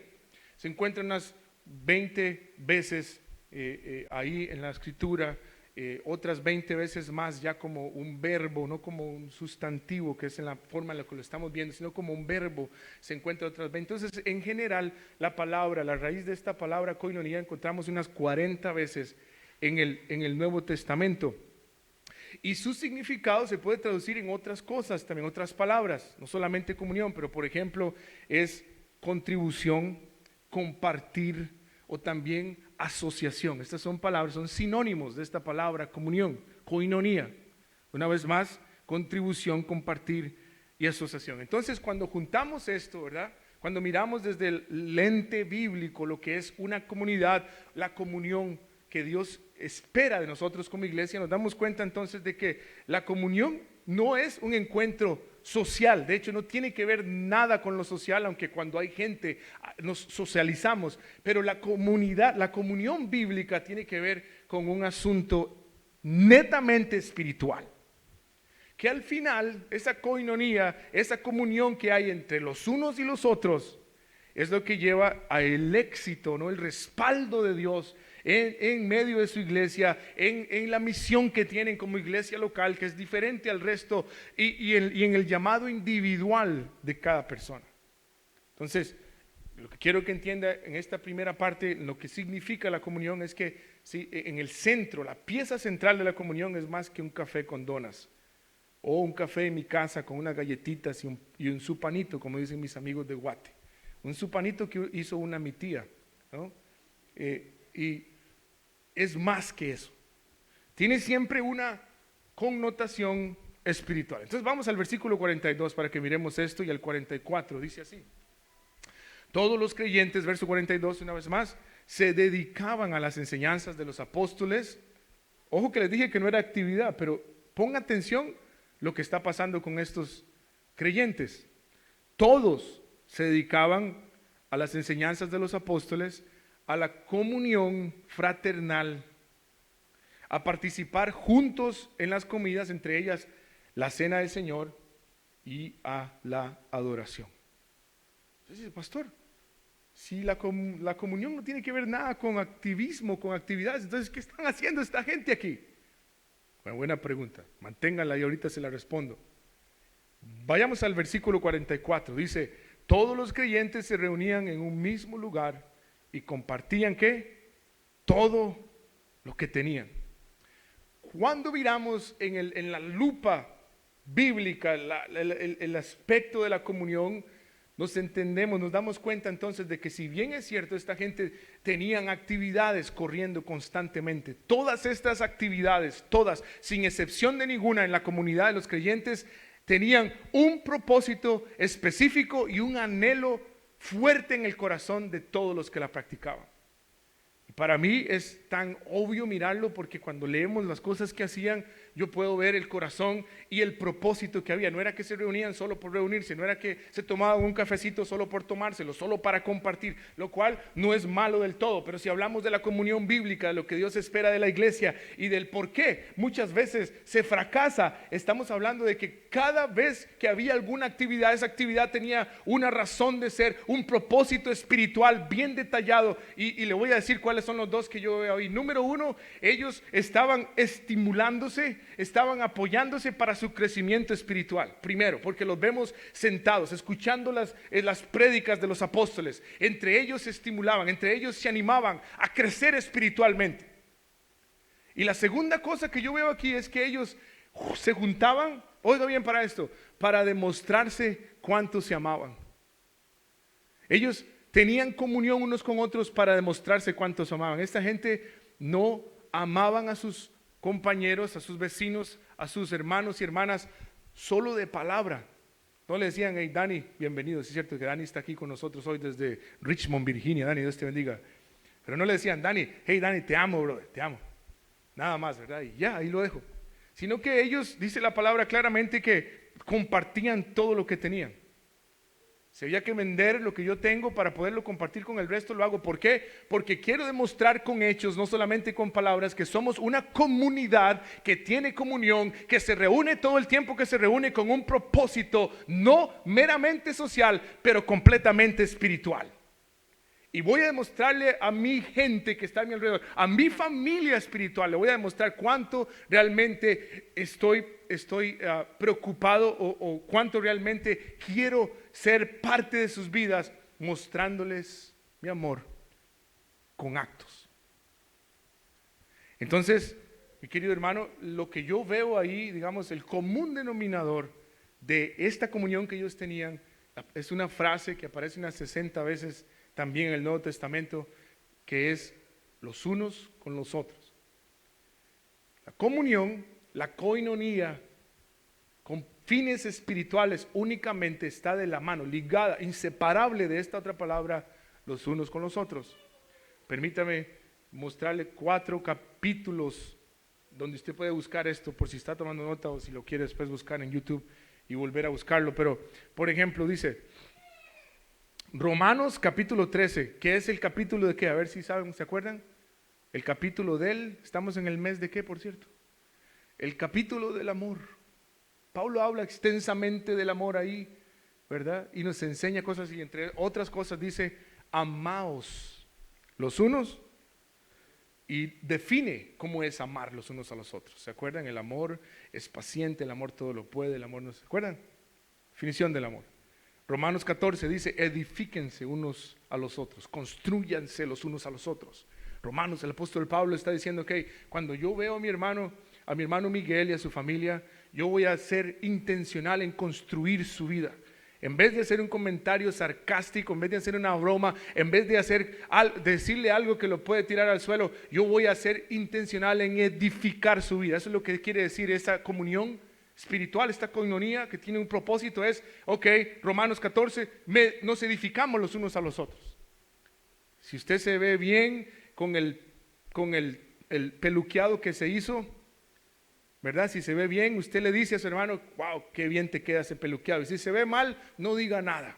Se encuentra unas 20 veces ahí en la escritura, otras 20 veces más ya como un verbo, no como un sustantivo, que es en la forma en la que lo estamos viendo, sino como un verbo, se encuentra otras 20. Entonces, en general, la palabra, la raíz de esta palabra koinonía, encontramos unas 40 veces en el Nuevo Testamento. Y su significado se puede traducir en otras cosas, también otras palabras, no solamente comunión, pero por ejemplo es contribución, compartir o también asociación. Estas son palabras, son sinónimos de esta palabra comunión, koinonía. Una vez más, contribución, compartir y asociación. Entonces cuando juntamos esto, ¿verdad? Cuando miramos desde el lente bíblico lo que es una comunidad, la comunión que Dios espera de nosotros como iglesia, nos damos cuenta entonces de que la comunión no es un encuentro social, de hecho no tiene que ver nada con lo social, aunque cuando hay gente nos socializamos, pero la comunidad, la comunión bíblica tiene que ver con un asunto netamente espiritual. Que al final esa koinonía, esa comunión que hay entre los unos y los otros, es lo que lleva al éxito, ¿no? El respaldo de Dios en medio de su iglesia, en la misión que tienen como iglesia local, que es diferente al resto, y en el llamado individual de cada persona. Entonces, lo que quiero que entienda en esta primera parte, lo que significa la comunión es que sí, en el centro, la pieza central de la comunión es más que un café con donas, o un café en mi casa con unas galletitas y un supanito, como dicen mis amigos de Guate. Un supanito que hizo mi tía, ¿no? Y es más que eso. Tiene siempre una connotación espiritual. Entonces vamos al versículo 42 para que miremos esto y al 44. Dice así: todos los creyentes, verso 42 una vez más, se dedicaban a las enseñanzas de los apóstoles. Ojo que les dije que no era actividad, pero ponga atención lo que está pasando con estos creyentes. Todos se dedicaban a las enseñanzas de los apóstoles, a la comunión fraternal, a participar juntos en las comidas, entre ellas la cena del Señor, y a la adoración. Entonces, pastor, si la comunión no tiene que ver nada con activismo, con actividades, entonces, ¿qué están haciendo esta gente aquí? Bueno, buena pregunta, manténganla y ahorita se la respondo. Vayamos al versículo 44, dice: todos los creyentes se reunían en un mismo lugar y compartían ¿qué? Todo lo que tenían. Cuando miramos en la lupa bíblica el aspecto de la comunión, nos entendemos, nos damos cuenta entonces de que si bien es cierto, esta gente tenían actividades corriendo constantemente, todas estas actividades, todas, sin excepción de ninguna, en la comunidad de los creyentes, tenían un propósito específico y un anhelo fuerte en el corazón de todos los que la practicaban. Y para mí es tan obvio mirarlo porque cuando leemos las cosas que hacían, yo puedo ver el corazón y el propósito que había. No era que se reunían solo por reunirse, no era que se tomaban un cafecito solo por tomárselo, solo para compartir, lo cual no es malo del todo. Pero si hablamos de la comunión bíblica, de lo que Dios espera de la iglesia y del por qué muchas veces se fracasa, estamos hablando de que cada vez que había alguna actividad, esa actividad tenía una razón de ser, un propósito espiritual bien detallado. Y le voy a decir cuáles son los dos que yo veo ahí. Número uno, ellos estaban estimulándose, estaban apoyándose para su crecimiento espiritual. Primero, porque los vemos sentados, escuchando las prédicas de los apóstoles. Entre ellos se estimulaban, entre ellos se animaban a crecer espiritualmente. Y la segunda cosa que yo veo aquí es que ellos se juntaban, oiga bien para esto, para demostrarse cuánto se amaban. Ellos tenían comunión unos con otros para demostrarse cuánto se amaban. Esta gente no amaban a sus compañeros, a sus vecinos, a sus hermanos y hermanas solo de palabra. No le decían, hey Dani, bienvenido. Es cierto que Dani está aquí con nosotros hoy desde Richmond, Virginia. Dani, Dios te bendiga. Pero no le decían, Dani, hey Dani, te amo, brother, te amo. Nada más, ¿verdad? Y ya, ahí lo dejo. Sino que ellos, dice la palabra claramente, que compartían todo lo que tenían. Si había que vender lo que yo tengo para poderlo compartir con el resto, lo hago. ¿Por qué? Porque quiero demostrar con hechos, no solamente con palabras, que somos una comunidad que tiene comunión, que se reúne todo el tiempo que se reúne con un propósito no meramente social, pero completamente espiritual. Y voy a demostrarle a mi gente que está a mi alrededor, a mi familia espiritual, le voy a demostrar cuánto realmente estoy preocupado o cuánto realmente quiero ser parte de sus vidas, mostrándoles mi amor con actos. Entonces, mi querido hermano, lo que yo veo ahí, digamos, el común denominador de esta comunión que ellos tenían, es una frase que aparece unas 60 veces también en el Nuevo Testamento, que es los unos con los otros. La comunión, la koinonía, con fines espirituales únicamente está de la mano, ligada, inseparable de esta otra palabra, los unos con los otros. Permítame mostrarle 4 capítulos donde usted puede buscar esto, por si está tomando nota o si lo quiere después buscar en YouTube y volver a buscarlo. Pero, por ejemplo, dice Romanos capítulo 13, que es el capítulo de qué, a ver si saben, ¿se acuerdan? El capítulo estamos en el mes de qué, por cierto, el capítulo del amor. Pablo habla extensamente del amor ahí, ¿verdad? Y nos enseña cosas y entre otras cosas dice, amaos los unos, y define cómo es amar los unos a los otros. ¿Se acuerdan? El amor es paciente, el amor todo lo puede, el amor no se acuerdan. Definición del amor. Romanos 14 dice, edifíquense unos a los otros, construyanse los unos a los otros. Romanos, el apóstol Pablo está diciendo que cuando yo veo a mi hermano Miguel y a su familia, yo voy a ser intencional en construir su vida. En vez de hacer un comentario sarcástico, en vez de hacer una broma, en vez de decirle algo que lo puede tirar al suelo, yo voy a ser intencional en edificar su vida. Eso es lo que quiere decir esa comunión espiritual, esta koinonía que tiene un propósito es, Romanos 14, nos edificamos los unos a los otros. Si usted se ve bien con el peluqueado que se hizo, ¿verdad? Si se ve bien, usted le dice a su hermano, wow, qué bien te queda ese peluqueado. Y si se ve mal, no diga nada.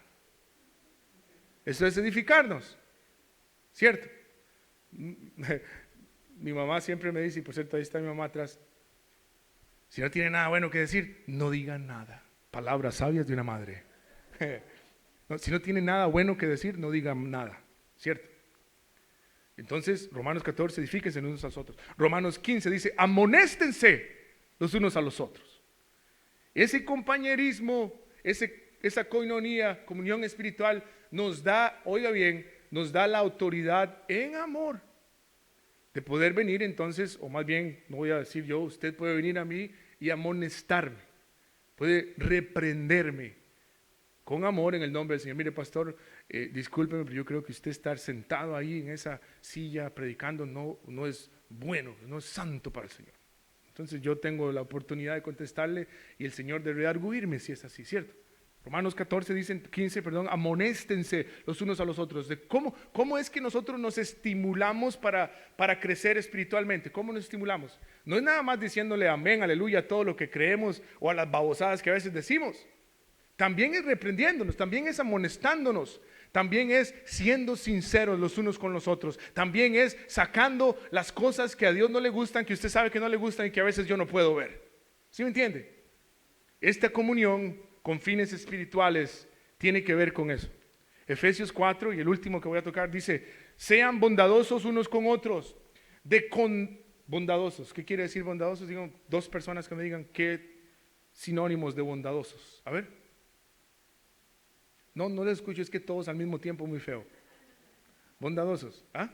Eso es edificarnos, ¿cierto? Mi mamá siempre me dice, y por cierto ahí está mi mamá atrás, si no tiene nada bueno que decir, no digan nada. Palabras sabias de una madre. Si no tiene nada bueno que decir, no digan nada, ¿cierto? Entonces, Romanos 14, edifíquense los unos a los otros. Romanos 15 dice, amonéstense los unos a los otros. Ese compañerismo, esa koinonía, comunión espiritual, nos da, oiga bien, nos da la autoridad en amor de poder venir entonces, o más bien, no voy a decir yo, usted puede venir a mí y amonestarme, puede reprenderme con amor en el nombre del Señor. Mire, pastor, discúlpeme, pero yo creo que usted estar sentado ahí en esa silla predicando no es bueno, no es santo para el Señor. Entonces yo tengo la oportunidad de contestarle y el Señor debe arguirme si es así, ¿cierto? Romanos 14 dicen, 15, perdón, amonéstense los unos a los otros. De cómo es que nosotros nos estimulamos para crecer espiritualmente. ¿Cómo nos estimulamos? No es nada más diciéndole amén, aleluya a todo lo que creemos o a las babosadas que a veces decimos. También es reprendiéndonos, también es amonestándonos, también es siendo sinceros los unos con los otros, también es sacando las cosas que a Dios no le gustan, que usted sabe que no le gustan y que a veces yo no puedo ver. ¿Sí me entiende? Esta comunión con fines espirituales tiene que ver con eso. Efesios 4 y el último que voy a tocar dice, sean bondadosos unos con otros, bondadosos. ¿Qué quiere decir bondadosos? Digo, dos personas que me digan qué sinónimos de bondadosos. A ver. No les escucho, es que todos al mismo tiempo muy feo. Bondadosos. ¿Ah?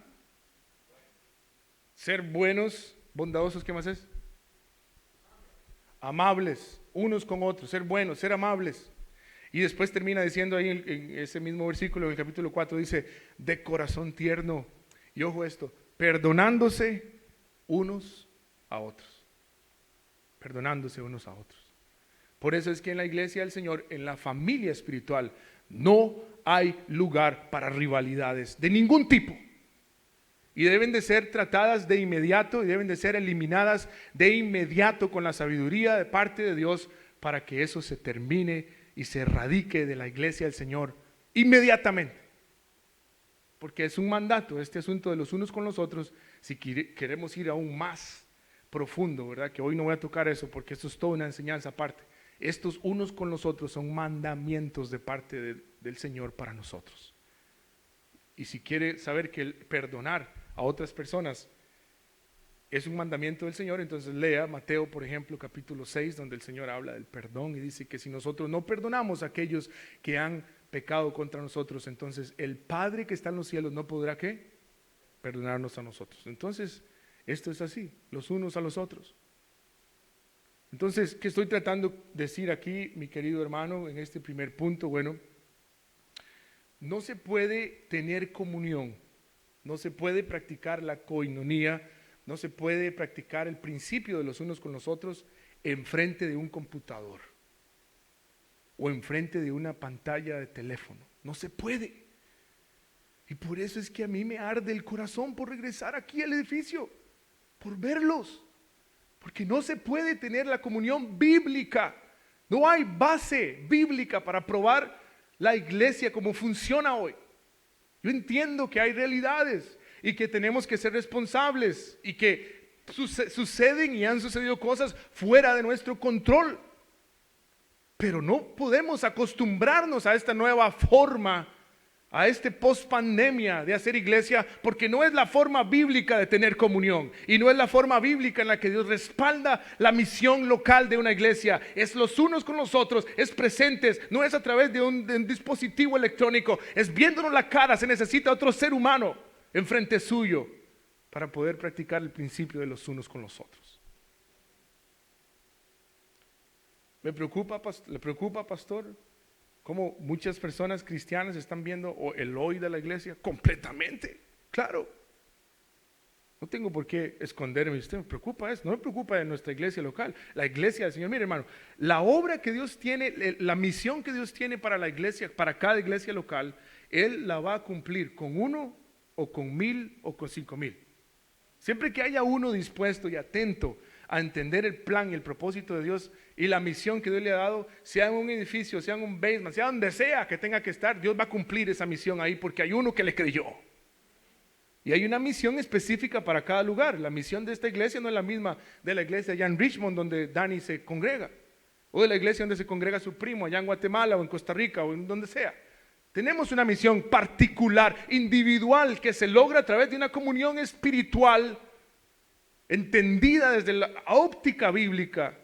Ser buenos, bondadosos, ¿qué más es? Amables, unos con otros, ser buenos, ser amables. Y después termina diciendo ahí en ese mismo versículo, en el capítulo 4, dice, de corazón tierno. Y ojo esto, perdonándose unos a otros. Perdonándose unos a otros. Por eso es que en la iglesia del Señor, en la familia espiritual, no hay lugar para rivalidades de ningún tipo. Y deben de ser tratadas de inmediato y deben de ser eliminadas de inmediato con la sabiduría de parte de Dios para que eso se termine y se erradique de la iglesia del Señor inmediatamente. Porque es un mandato este asunto de los unos con los otros si queremos ir aún más profundo, ¿verdad? Que hoy no voy a tocar eso porque esto es toda una enseñanza aparte. Estos unos con los otros son mandamientos de parte del Señor para nosotros. Y si quiere saber que el perdonar a otras personas es un mandamiento del Señor, entonces lea Mateo, por ejemplo, capítulo 6, donde el Señor habla del perdón y dice que si nosotros no perdonamos a aquellos que han pecado contra nosotros, entonces el Padre que está en los cielos no podrá ¿qué? Perdonarnos a nosotros. Entonces, esto es así, los unos a los otros. Entonces, ¿qué estoy tratando de decir aquí, mi querido hermano, en este primer punto? Bueno, no se puede tener comunión, no se puede practicar la coinonía, no se puede practicar el principio de los unos con los otros enfrente de un computador o enfrente de una pantalla de teléfono. No se puede. Y por eso es que a mí me arde el corazón por regresar aquí al edificio, por verlos. Porque no se puede tener la comunión bíblica. No hay base bíblica para probar la iglesia como funciona hoy. Yo entiendo que hay realidades y que tenemos que ser responsables y que suceden y han sucedido cosas fuera de nuestro control. Pero no podemos acostumbrarnos a esta nueva forma, a este post-pandemia de hacer iglesia, porque no es la forma bíblica de tener comunión y no es la forma bíblica en la que Dios respalda la misión local de una iglesia. Es los unos con los otros, es presentes, no es a través de un dispositivo electrónico, es viéndonos la cara. Se necesita otro ser humano enfrente suyo para poder practicar el principio de los unos con los otros. ¿Le preocupa, pastor? Como muchas personas cristianas están viendo el hoy de la iglesia completamente, claro. No tengo por qué esconderme. Usted me preocupa eso, no me preocupa de nuestra iglesia local, la iglesia del Señor. Mire, hermano, la obra que Dios tiene, la misión que Dios tiene para la iglesia, para cada iglesia local, Él la va a cumplir con 1 o con 1000 o con 5000. Siempre que haya uno dispuesto y atento a entender el plan y el propósito de Dios y la misión que Dios le ha dado, sea en un edificio, sea en un basement, sea donde sea que tenga que estar, Dios va a cumplir esa misión ahí porque hay uno que le creyó. Y hay una misión específica para cada lugar. La misión de esta iglesia no es la misma de la iglesia allá en Richmond donde Dani se congrega, o de la iglesia donde se congrega su primo allá en Guatemala o en Costa Rica o en donde sea. Tenemos una misión particular, individual, que se logra a través de una comunión espiritual entendida desde la óptica bíblica,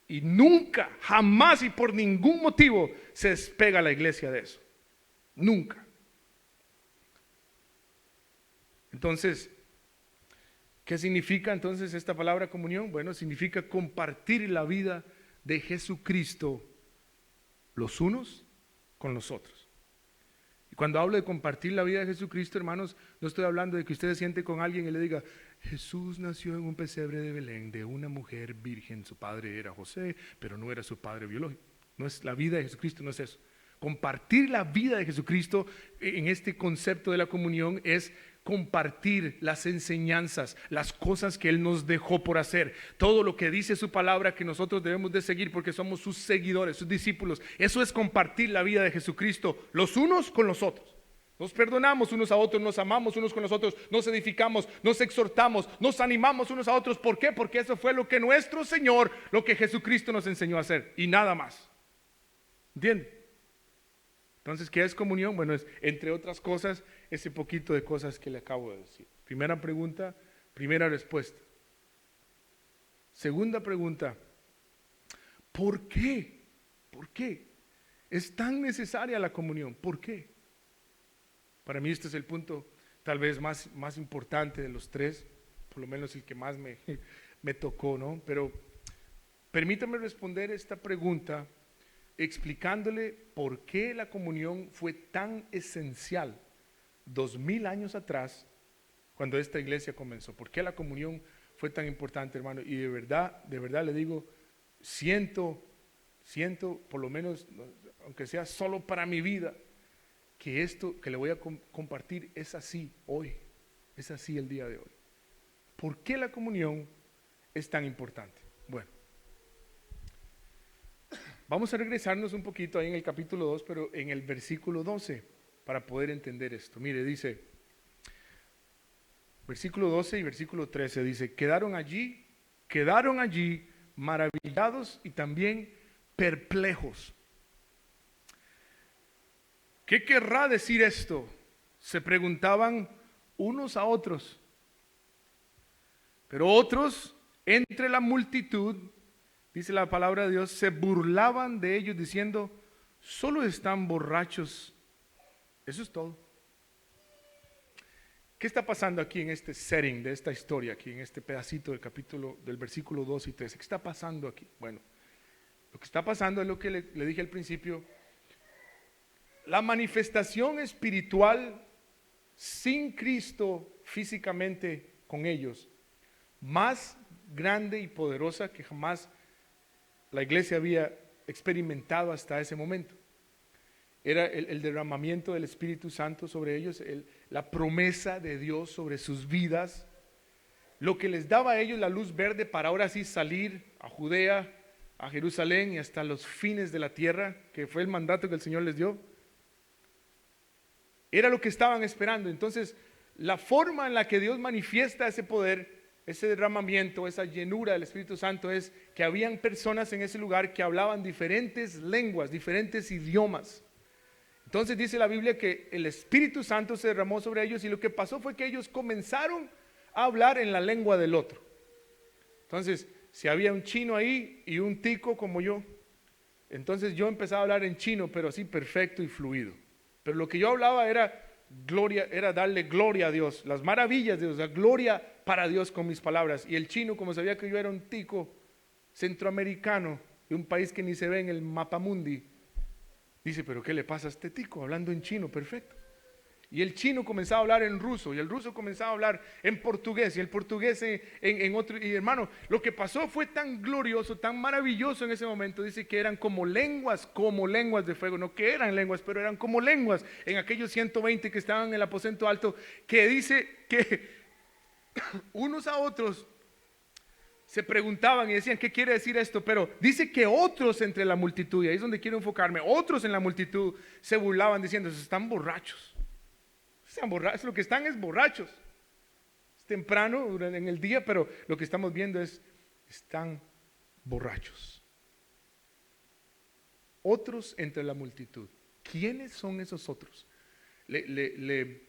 y nunca, jamás y por ningún motivo se despega la iglesia de eso. Nunca. Entonces, ¿qué significa entonces esta palabra comunión? Bueno, significa compartir la vida de Jesucristo los unos con los otros. Y cuando hablo de compartir la vida de Jesucristo, hermanos, no estoy hablando de que usted se siente con alguien y le diga: Jesús nació en un pesebre de Belén de una mujer virgen, su padre era José, pero no era su padre biológico. No es la vida de Jesucristo, no es eso. Compartir la vida de Jesucristo en este concepto de la comunión es compartir las enseñanzas, las cosas que Él nos dejó por hacer, todo lo que dice su palabra que nosotros debemos de seguir porque somos sus seguidores, sus discípulos. Eso es compartir la vida de Jesucristo los unos con los otros. Nos perdonamos unos a otros, nos amamos unos con los otros, nos edificamos, nos exhortamos, nos animamos unos a otros. ¿Por qué? Porque eso fue lo que nuestro Señor, lo que Jesucristo nos enseñó a hacer y nada más. ¿Entiende? Entonces, ¿qué es comunión? Bueno, es entre otras cosas, ese poquito de cosas que le acabo de decir. Primera pregunta, primera respuesta. Segunda pregunta, ¿por qué? ¿Por qué es tan necesaria la comunión? ¿Por qué? Para mí este es el punto tal vez más importante de los tres, por lo menos el que más me tocó, ¿no? Pero permítame responder esta pregunta explicándole por qué la comunión fue tan esencial 2000 años atrás cuando esta iglesia comenzó. ¿Por qué la comunión fue tan importante, hermano? Y de verdad le digo, siento, por lo menos, aunque sea solo para mi vida, que esto que le voy a compartir es así hoy, es así el día de hoy. ¿Por qué la comunión es tan importante? Bueno, vamos a regresarnos un poquito ahí en el capítulo 2, pero en el versículo 12, para poder entender esto. Mire, dice, versículo 12 y versículo 13, dice, quedaron allí maravillados y también perplejos. ¿Qué querrá decir esto? Se preguntaban unos a otros. Pero otros, entre la multitud, dice la palabra de Dios, se burlaban de ellos diciendo, solo están borrachos. Eso es todo. ¿Qué está pasando aquí en este setting de esta historia, aquí en este pedacito del capítulo, del versículo 2 y 13? ¿Qué está pasando aquí? Bueno, lo que está pasando es lo que le dije al principio. La manifestación espiritual sin Cristo físicamente con ellos, más grande y poderosa que jamás la iglesia había experimentado hasta ese momento. Era el derramamiento del Espíritu Santo sobre ellos, la promesa de Dios sobre sus vidas, lo que les daba a ellos la luz verde para ahora sí salir a Judea, a Jerusalén y hasta los fines de la tierra, que fue el mandato que el Señor les dio. Era lo que estaban esperando. Entonces, la forma en la que Dios manifiesta ese poder, ese derramamiento, esa llenura del Espíritu Santo es que habían personas en ese lugar que hablaban diferentes lenguas, diferentes idiomas. Entonces dice la Biblia que el Espíritu Santo se derramó sobre ellos y lo que pasó fue que ellos comenzaron a hablar en la lengua del otro. Entonces, si había un chino ahí y un tico como yo, entonces yo empezaba a hablar en chino, pero así perfecto y fluido. Pero lo que yo hablaba era gloria, era darle gloria a Dios, las maravillas de Dios, la gloria para Dios con mis palabras. Y el chino, como sabía que yo era un tico centroamericano de un país que ni se ve en el mapamundi, dice, pero ¿qué le pasa a este tico? Hablando en chino, perfecto. Y el chino comenzaba a hablar en ruso, y el ruso comenzaba a hablar en portugués, y el portugués en otro. Y hermano, lo que pasó fue tan glorioso, tan maravilloso en ese momento. Dice que eran como lenguas de fuego, no que eran lenguas, pero eran como lenguas en aquellos 120 que estaban en el aposento alto, que dice que unos a otros se preguntaban y decían, ¿qué quiere decir esto? Pero dice que otros entre la multitud, y ahí es donde quiero enfocarme, otros en la multitud se burlaban diciendo, están borrachos. Están borrachos, lo que están es borrachos. Es temprano en el día, pero lo que estamos viendo es, están borrachos. Otros entre la multitud. ¿Quiénes son esos otros? Le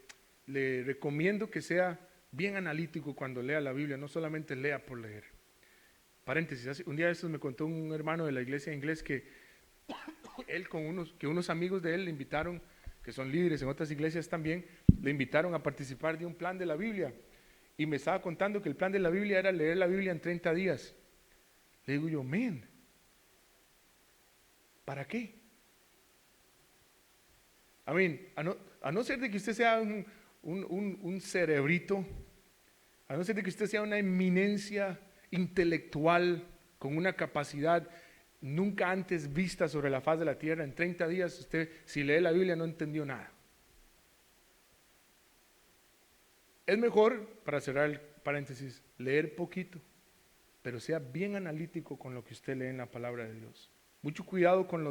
recomiendo que sea bien analítico cuando lea la Biblia, no solamente lea por leer. Paréntesis, un día de estos me contó un hermano de la iglesia en inglés que él que unos amigos de él le invitaron, que son líderes en otras iglesias también, le invitaron a participar de un plan de la Biblia. Y me estaba contando que el plan de la Biblia era leer la Biblia en 30 días. Le digo yo, men, ¿para qué? A no ser de que usted sea un cerebrito, a no ser de que usted sea una eminencia intelectual con una capacidad nunca antes vista sobre la faz de la tierra. En 30 días usted, si lee la Biblia, no entendió nada. Es mejor, para cerrar el paréntesis, leer poquito, pero sea bien analítico con lo que usted lee en la palabra de Dios. Mucho cuidado con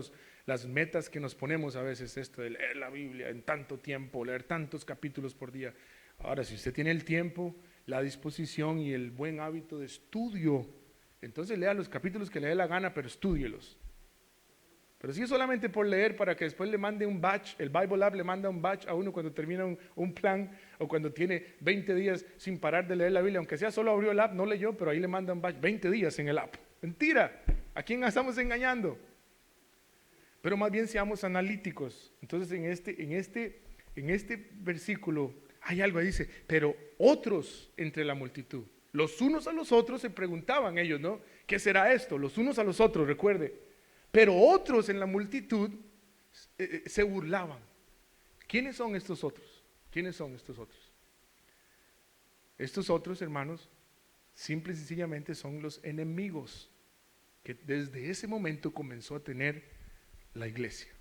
las metas que nos ponemos a veces, esto de leer la Biblia en tanto tiempo, leer tantos capítulos por día. Ahora, si usted tiene el tiempo, la disposición y el buen hábito de estudio, entonces lea los capítulos que le dé la gana, pero estúdielos. Pero si es solamente por leer para que después le mande un batch, el Bible App le manda un batch a uno cuando termina un plan o cuando tiene 20 días sin parar de leer la Biblia, aunque sea solo abrió el app, no leyó, pero ahí le manda un batch, 20 días en el app. Mentira, ¿a quién estamos engañando? Pero más bien seamos analíticos. Entonces en este versículo hay algo que dice, pero otros entre la multitud, los unos a los otros se preguntaban ellos, ¿no? ¿Qué será esto? Los unos a los otros, recuerde. Pero otros en la multitud se burlaban. ¿Quiénes son estos otros? ¿Quiénes son estos otros? Estos otros, hermanos, simple y sencillamente son los enemigos que desde ese momento comenzó a tener la iglesia.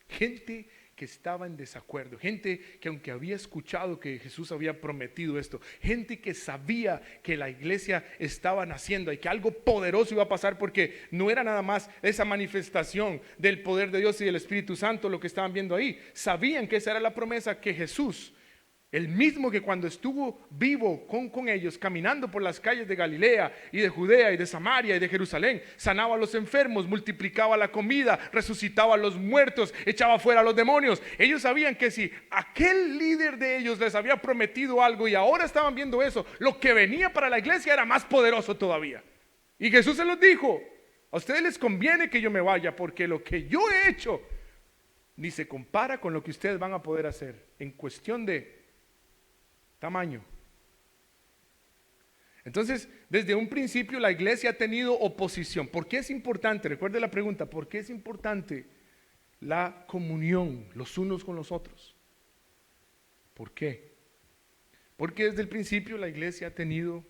Gente que estaba en desacuerdo, gente que aunque había escuchado que Jesús había prometido esto, gente que sabía que la iglesia estaba naciendo y que algo poderoso iba a pasar, porque no era nada más esa manifestación del poder de Dios y del Espíritu Santo lo que estaban viendo ahí. Sabían que esa era la promesa, que Jesús, el mismo que cuando estuvo vivo con ellos, caminando por las calles de Galilea y de Judea y de Samaria y de Jerusalén, sanaba a los enfermos, multiplicaba la comida, resucitaba a los muertos, echaba fuera a los demonios. Ellos sabían que si aquel líder de ellos les había prometido algo y ahora estaban viendo eso, lo que venía para la iglesia era más poderoso todavía. Y Jesús se los dijo: a ustedes les conviene que yo me vaya, porque lo que yo he hecho ni se compara con lo que ustedes van a poder hacer en cuestión de tamaño. Entonces, desde un principio la iglesia ha tenido oposición. ¿Por qué es importante? Recuerde la pregunta, ¿por qué es importante la comunión los unos con los otros? ¿Por qué? Porque desde el principio la iglesia ha tenido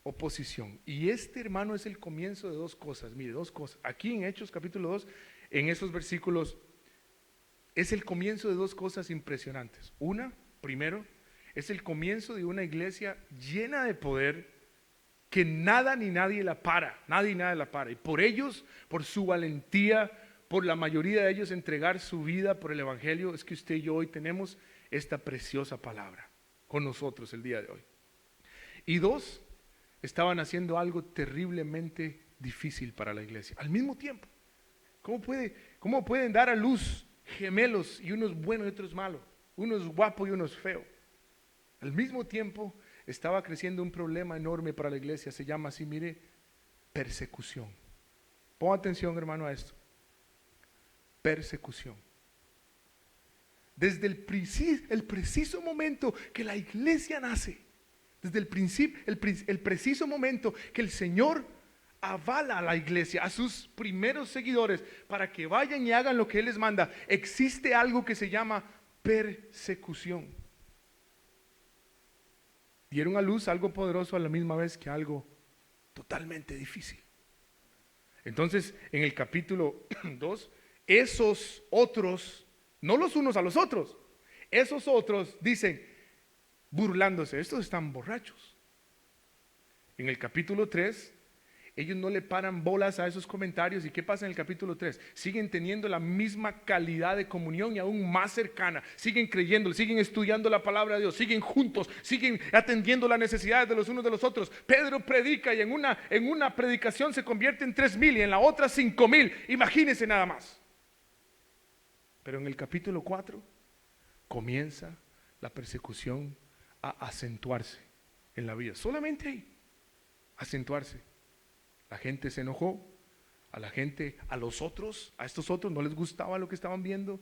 oposición. Y este, hermano, es el comienzo de dos cosas. Mire, dos cosas. Aquí en Hechos capítulo 2, en esos versículos, es el comienzo de dos cosas impresionantes. Una, primero, es el comienzo de una iglesia llena de poder, que nada ni nadie la para, nadie y nada la para. Y por ellos, por su valentía, por la mayoría de ellos entregar su vida por el evangelio, es que usted y yo hoy tenemos esta preciosa palabra con nosotros el día de hoy. Y dos, estaban haciendo algo terriblemente difícil para la iglesia al mismo tiempo. ¿Cómo pueden dar a luz gemelos, y unos buenos y otros malos, unos guapos y unos feos? Al mismo tiempo estaba creciendo un problema enorme para la iglesia. Se llama así, mire, persecución. Ponga atención, hermano, a esto. Persecución. Desde el preciso momento que la iglesia nace, desde el principio, el preciso momento que el Señor avala a la iglesia, a sus primeros seguidores, para que vayan y hagan lo que Él les manda, existe algo que se llama persecución. Dieron a luz algo poderoso a la misma vez que algo totalmente difícil. Entonces, en el capítulo 2, esos otros, no los unos a los otros, esos otros dicen, burlándose, estos están borrachos. En el capítulo 3, ellos no le paran bolas a esos comentarios. ¿Y qué pasa en el capítulo 3? Siguen teniendo la misma calidad de comunión y aún más cercana. Siguen creyendo, siguen estudiando la palabra de Dios, siguen juntos, siguen atendiendo las necesidades de los unos de los otros. Pedro predica y en una predicación se convierte en 3,000 y en la otra 5,000. Imagínense nada más. Pero en el capítulo 4 comienza la persecución a acentuarse en la vida. Solamente ahí, acentuarse. La gente se enojó, a estos otros no les gustaba lo que estaban viendo.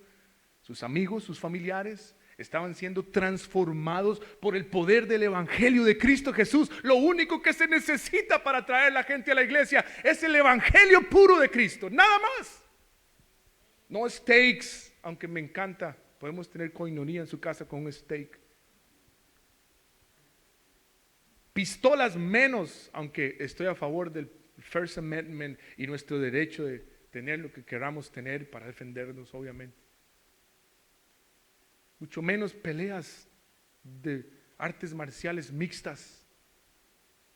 Sus amigos, sus familiares estaban siendo transformados por el poder del evangelio de Cristo Jesús. Lo único que se necesita para traer a la gente a la iglesia es el evangelio puro de Cristo, nada más. No steaks, aunque me encanta, podemos tener coinonía en su casa con un steak. Pistolas menos, aunque estoy a favor del el First Amendment y nuestro derecho de tener lo que queramos tener para defendernos, obviamente. Mucho menos peleas de artes marciales mixtas.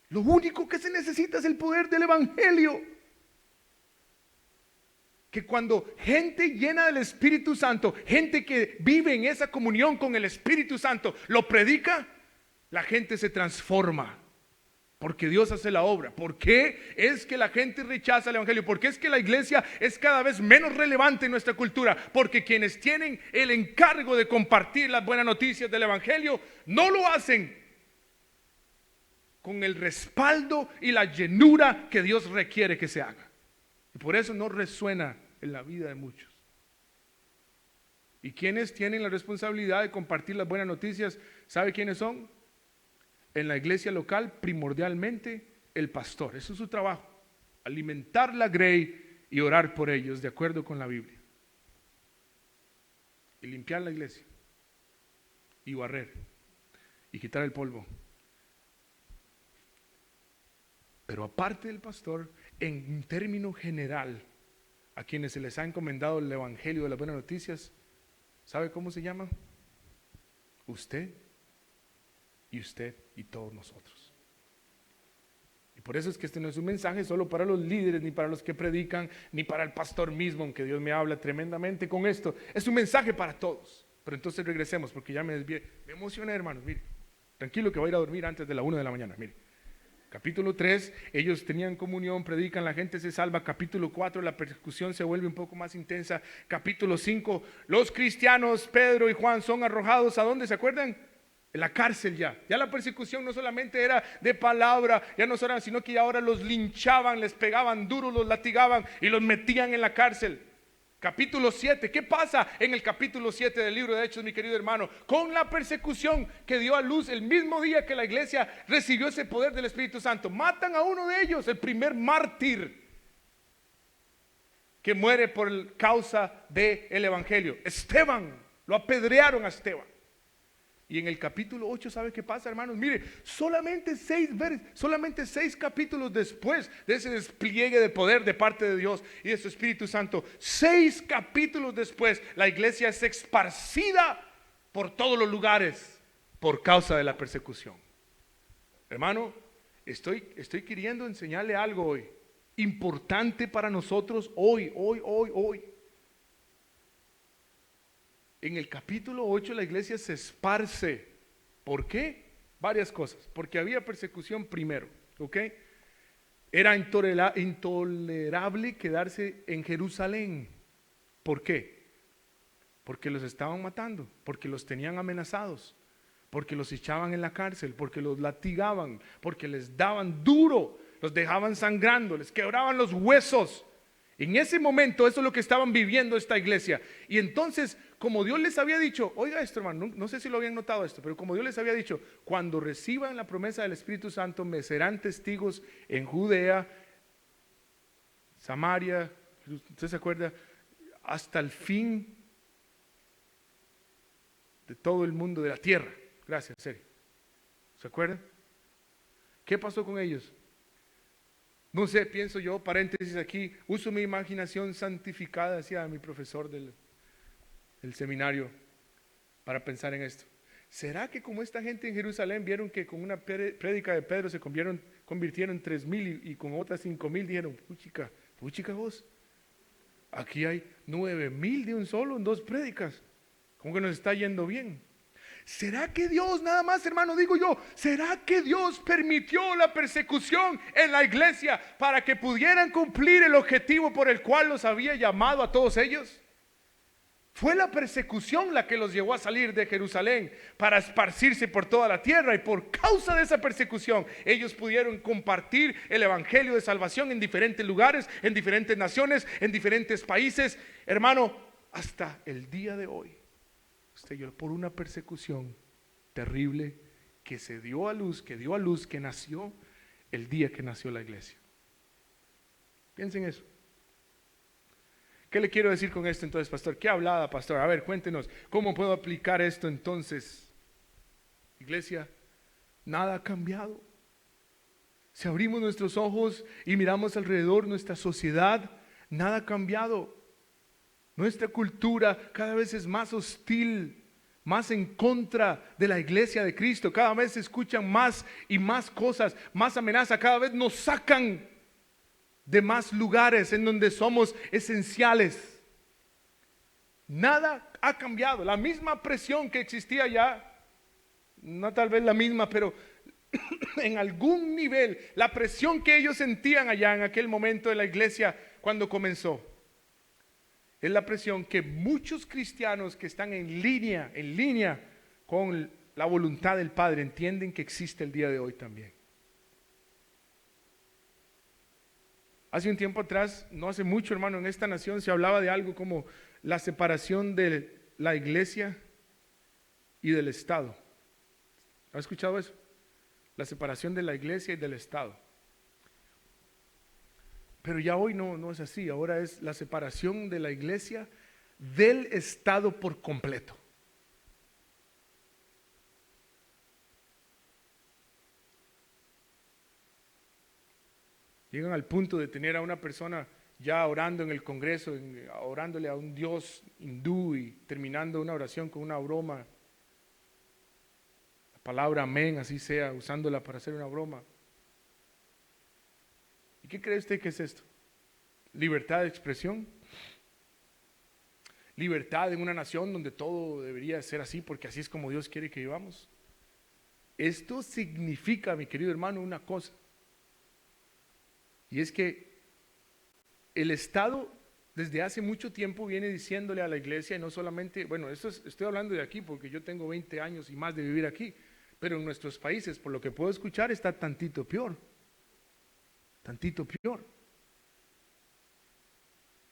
Lo único que se necesita es el poder del Evangelio. Que cuando gente llena del Espíritu Santo, gente que vive en esa comunión con el Espíritu Santo, lo predica, la gente se transforma. Porque Dios hace la obra. ¿Por qué es que la gente rechaza el Evangelio? ¿Por qué es que la iglesia es cada vez menos relevante en nuestra cultura? Porque quienes tienen el encargo de compartir las buenas noticias del Evangelio no lo hacen con el respaldo y la llenura que Dios requiere que se haga. Y por eso no resuena en la vida de muchos. ¿Y quienes tienen la responsabilidad de compartir las buenas noticias? ¿Sabe quiénes son? En la iglesia local, primordialmente el pastor. Eso es su trabajo, alimentar la grey y orar por ellos de acuerdo con la Biblia, y limpiar la iglesia y barrer y quitar el polvo. Pero aparte del pastor, en término general, a quienes se les ha encomendado el evangelio de las buenas noticias, ¿sabe cómo se llama? Usted y usted y todos nosotros. Y por eso es que este no es un mensaje solo para los líderes, ni para los que predican, ni para el pastor mismo, aunque Dios me habla tremendamente con esto. Es un mensaje para todos. Pero entonces regresemos, porque ya me desvié. Me emocioné, hermanos, mire. Tranquilo que voy a ir a dormir antes de la 1 de la mañana, mire. Capítulo 3, ellos tenían comunión, predican, la gente se salva. Capítulo 4, la persecución se vuelve un poco más intensa. Capítulo 5, los cristianos, Pedro y Juan, son arrojados, ¿a dónde? ¿Se acuerdan? En la cárcel ya. Ya la persecución no solamente era de palabra, ya no solo, sino que ya ahora los linchaban, les pegaban duro, los latigaban y los metían en la cárcel. Capítulo 7, ¿qué pasa en el capítulo 7 del libro de Hechos, mi querido hermano? Con la persecución que dio a luz el mismo día que la iglesia recibió ese poder del Espíritu Santo. Matan a uno de ellos, el primer mártir que muere por causa del evangelio. Esteban, lo apedrearon a Esteban. Y en el capítulo 8, ¿sabe qué pasa, hermanos? Mire, solamente 6 capítulos después de ese despliegue de poder de parte de Dios y de su Espíritu Santo, 6 capítulos después, la iglesia es esparcida por todos los lugares por causa de la persecución. Hermano, estoy queriendo enseñarle algo hoy, importante para nosotros hoy. En el capítulo 8 la iglesia se esparce. ¿Por qué? Varias cosas. Porque había persecución primero, ¿ok? Era intolerable quedarse en Jerusalén. ¿Por qué? Porque los estaban matando, porque los tenían amenazados, porque los echaban en la cárcel, porque los latigaban, porque les daban duro, los dejaban sangrando, les quebraban los huesos. En ese momento eso es lo que estaban viviendo esta iglesia. Y entonces, como Dios les había dicho, oiga esto, hermano, no sé si lo habían notado esto, pero como Dios les había dicho, cuando reciban la promesa del Espíritu Santo, me serán testigos en Judea, Samaria, ¿usted se acuerda? Hasta el fin de todo el mundo de la tierra. Gracias, serio. ¿Se acuerdan? ¿Qué pasó con ellos? No sé, pienso yo, paréntesis aquí, uso mi imaginación santificada, decía mi profesor del seminario, para pensar en esto. ¿Será que como esta gente en Jerusalén vieron que con una prédica de Pedro se convirtieron 3,000 y con otras 5,000 dijeron, puchica vos, aquí hay 9,000 de un solo en 2 prédicas, como que nos está yendo bien? ¿Será que Dios, nada más, hermano, digo yo, será que Dios permitió la persecución en la iglesia para que pudieran cumplir el objetivo por el cual los había llamado a todos ellos? Fue la persecución la que los llevó a salir de Jerusalén para esparcirse por toda la tierra, y por causa de esa persecución ellos pudieron compartir el evangelio de salvación en diferentes lugares, en diferentes naciones, en diferentes países, hermano, hasta el día de hoy. Usted lloró por una persecución terrible que se dio a luz, que nació el día que nació la iglesia. Piensen eso. ¿Qué le quiero decir con esto entonces, pastor? ¿Qué hablada, pastor? A ver, cuéntenos, ¿cómo puedo aplicar esto entonces? Iglesia, nada ha cambiado. Si abrimos nuestros ojos y miramos alrededor, nuestra sociedad, nada ha cambiado. Nuestra cultura cada vez es más hostil, más en contra de la iglesia de Cristo. Cada vez se escuchan más y más cosas, más amenazas. Cada vez nos sacan de más lugares en donde somos esenciales. Nada ha cambiado. La misma presión que existía ya, no tal vez la misma, pero en algún nivel, la presión que ellos sentían allá en aquel momento de la iglesia cuando comenzó, es la presión que muchos cristianos que están en línea con la voluntad del Padre entienden que existe el día de hoy también. Hace un tiempo atrás, no hace mucho, hermano, en esta nación se hablaba de algo como la separación de la iglesia y del Estado. ¿Ha escuchado eso? La separación de la iglesia y del Estado. Pero ya hoy no es así. Ahora es la separación de la iglesia del Estado por completo. Llegan al punto de tener a una persona ya orando en el Congreso, orándole a un Dios hindú y terminando una oración con una broma. La palabra amén, así sea, usándola para hacer una broma. ¿Y qué cree usted que es esto? ¿Libertad de expresión? ¿Libertad en una nación donde todo debería ser así porque así es como Dios quiere que vivamos? Esto significa, mi querido hermano, una cosa. Y es que el Estado desde hace mucho tiempo viene diciéndole a la iglesia, y no solamente, bueno, estoy hablando de aquí porque yo tengo 20 años y más de vivir aquí, pero en nuestros países, por lo que puedo escuchar, está tantito peor. Tantito peor.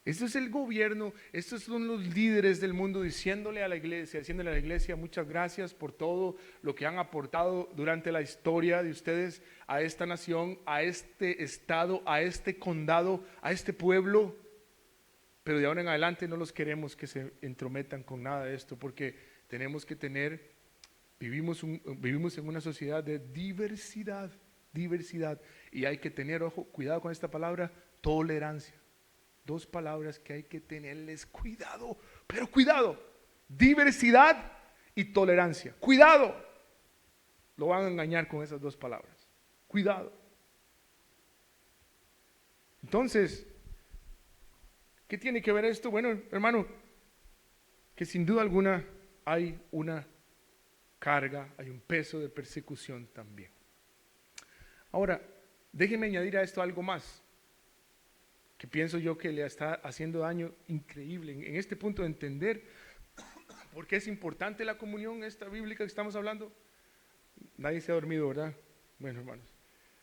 Esto es el gobierno, estos son los líderes del mundo diciéndole a la iglesia, muchas gracias por todo lo que han aportado durante la historia de ustedes a esta nación, a este estado, a este condado, a este pueblo. Pero de ahora en adelante no los queremos que se entrometan con nada de esto, porque tenemos que vivimos en una sociedad de diversidad, y hay que tener, ojo, cuidado con esta palabra, tolerancia. Dos palabras que hay que tenerles cuidado, pero cuidado, diversidad y tolerancia. Cuidado, lo van a engañar con esas dos palabras. Cuidado. Entonces, ¿qué tiene que ver esto? Bueno, hermano, que sin duda alguna hay una carga, hay un peso de persecución también. Ahora, déjeme añadir a esto algo más, que pienso yo que le está haciendo daño increíble en este punto de entender por qué es importante la comunión esta bíblica que estamos hablando. Nadie se ha dormido, ¿verdad? Bueno, hermanos,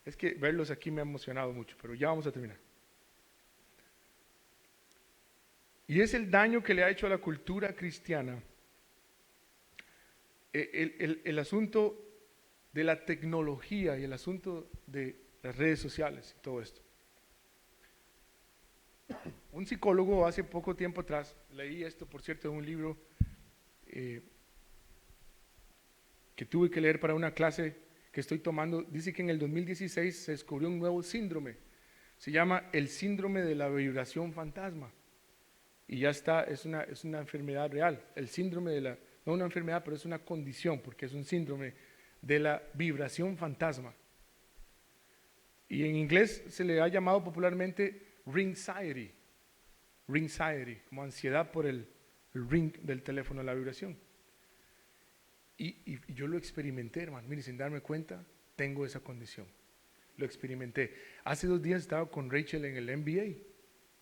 es que verlos aquí me ha emocionado mucho, pero ya vamos a terminar. Y es el daño que le ha hecho a la cultura cristiana el asunto de la tecnología y el asunto de las redes sociales y todo esto. Un psicólogo hace poco tiempo atrás, leí esto por cierto en un libro que tuve que leer para una clase que estoy tomando. Dice que en el 2016 se descubrió un nuevo síndrome, se llama el síndrome de la vibración fantasma, y ya está, es una enfermedad real, el síndrome de no una enfermedad, pero es una condición, porque es un síndrome de la vibración fantasma, y en inglés se le ha llamado popularmente ringsiety, como ansiedad por el ring del teléfono, la vibración. Y yo lo experimenté, hermano, mire, sin darme cuenta, tengo esa condición. Lo experimenté. Hace 2 días estaba con Rachel en el MBA.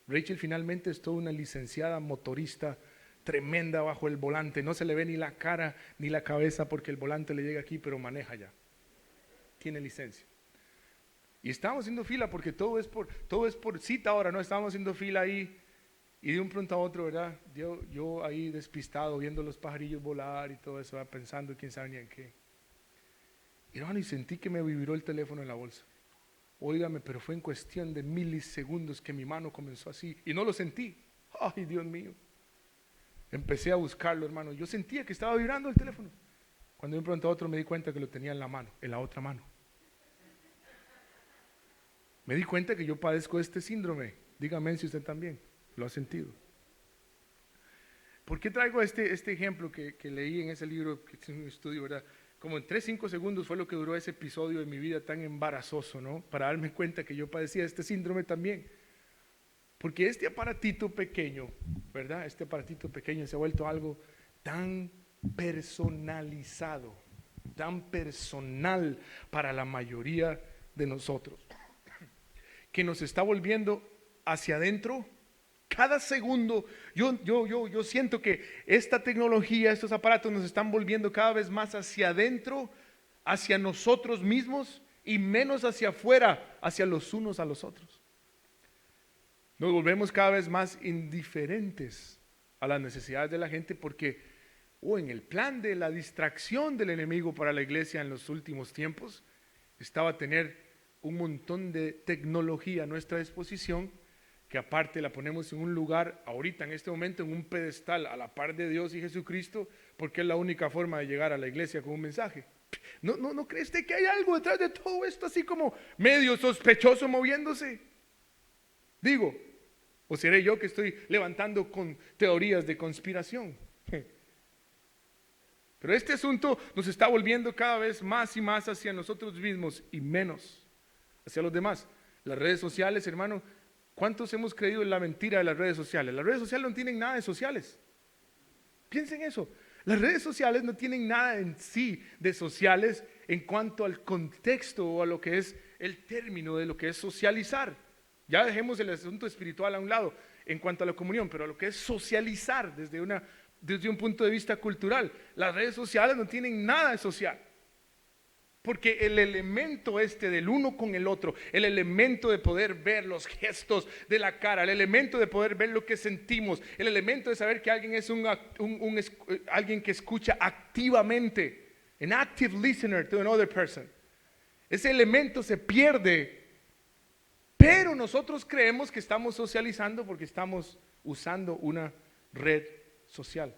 Rachel finalmente es toda una licenciada motorista, tremenda bajo el volante. No se le ve ni la cara ni la cabeza porque el volante le llega aquí, pero maneja ya. Tiene licencia. Y estábamos haciendo fila porque todo es por cita ahora, ¿no? Estábamos haciendo fila ahí y de un pronto a otro, ¿verdad? Yo ahí despistado, viendo los pajarillos volar y todo eso, ¿verdad? Pensando quién sabe ni en qué. Y hermano, y sentí que me vibró el teléfono en la bolsa. Óigame, pero fue en cuestión de milisegundos que mi mano comenzó así y no lo sentí. Ay, Dios mío. Empecé a buscarlo, hermano. Yo sentía que estaba vibrando el teléfono. Cuando de un pronto a otro me di cuenta que lo tenía en la mano, en la otra mano. me di cuenta que yo padezco este síndrome. Dígame si usted también lo ha sentido. ¿Por qué traigo este ejemplo que leí en ese libro, que es un estudio, verdad? Como en 3-5 segundos fue lo que duró ese episodio de mi vida tan embarazoso, ¿no? Para darme cuenta que yo padecía este síndrome también. Porque este aparatito pequeño, ¿verdad? Este aparatito pequeño se ha vuelto algo tan personalizado, tan personal para la mayoría de nosotros, que nos está volviendo hacia adentro. Cada segundo, yo siento que esta tecnología, estos aparatos nos están volviendo cada vez más hacia adentro, hacia nosotros mismos y menos hacia afuera, hacia los unos a los otros. Nos volvemos cada vez más indiferentes a las necesidades de la gente porque, en el plan de la distracción del enemigo para la iglesia en los últimos tiempos, estaba tener un montón de tecnología a nuestra disposición, que aparte la ponemos en un lugar, ahorita en este momento, en un pedestal a la par de Dios y Jesucristo, porque es la única forma de llegar a la iglesia con un mensaje. ¿No crees que hay algo detrás de todo esto así como medio sospechoso moviéndose? Digo, ¿o seré yo que estoy levantando con teorías de conspiración? Pero este asunto nos está volviendo cada vez más y más hacia nosotros mismos y menos hacia los demás. Las redes sociales, hermano, ¿cuántos hemos creído en la mentira de las redes sociales? Las redes sociales no tienen nada de sociales. Piensen eso. Las redes sociales no tienen nada en sí de sociales en cuanto al contexto o a lo que es el término de lo que es socializar. Ya dejemos el asunto espiritual a un lado en cuanto a la comunión, pero a lo que es socializar desde un punto de vista cultural. Las redes sociales no tienen nada de social. Porque el elemento del uno con el otro, el elemento de poder ver los gestos de la cara, el elemento de poder ver lo que sentimos, el elemento de saber que alguien es alguien que escucha activamente, an active listener to another person, ese elemento se pierde. Pero nosotros creemos que estamos socializando porque estamos usando una red social.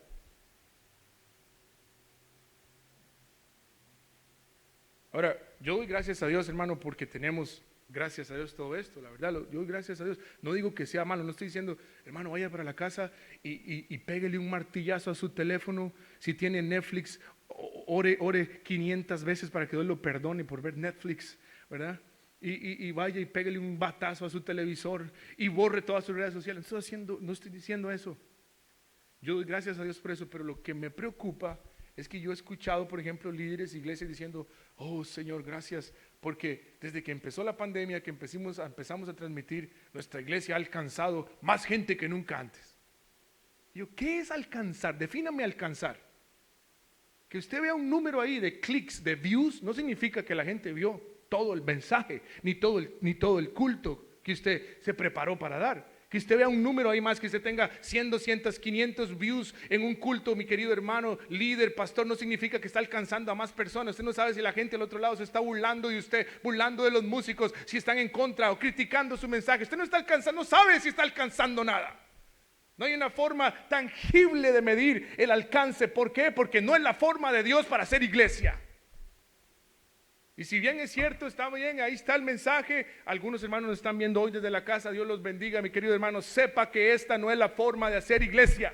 Ahora, yo doy gracias a Dios, hermano, porque tenemos, gracias a Dios, todo esto. La verdad, yo doy gracias a Dios. No digo que sea malo, no estoy diciendo, hermano, vaya para la casa y pégale un martillazo a su teléfono. Si tiene Netflix, ore 500 veces para que Dios lo perdone por ver Netflix, ¿verdad? Y vaya y pégale un batazo a su televisor y borre todas sus redes sociales. No estoy diciendo eso. Yo doy gracias a Dios por eso, pero lo que me preocupa es que yo he escuchado, por ejemplo, líderes de iglesias diciendo, oh Señor, gracias, porque desde que empezó la pandemia, que empezamos a transmitir, nuestra iglesia ha alcanzado más gente que nunca antes. Y yo, ¿qué es alcanzar? Defíname alcanzar. Que usted vea un número ahí de clics, de views, no significa que la gente vio todo el mensaje, ni todo el culto que usted se preparó para dar. Que usted vea un número ahí más, que usted tenga 100, 200, 500 views en un culto, mi querido hermano, líder, pastor, no significa que está alcanzando a más personas. Usted no sabe si la gente al otro lado se está burlando de usted, burlando de los músicos, si están en contra o criticando su mensaje. Usted no está alcanzando, no sabe si está alcanzando nada. No hay una forma tangible de medir el alcance. ¿Por qué? Porque no es la forma de Dios para hacer iglesia. Y si bien es cierto, está bien, ahí está el mensaje. Algunos hermanos nos están viendo hoy desde la casa. Dios los bendiga, mi querido hermano. Sepa que esta no es la forma de hacer iglesia.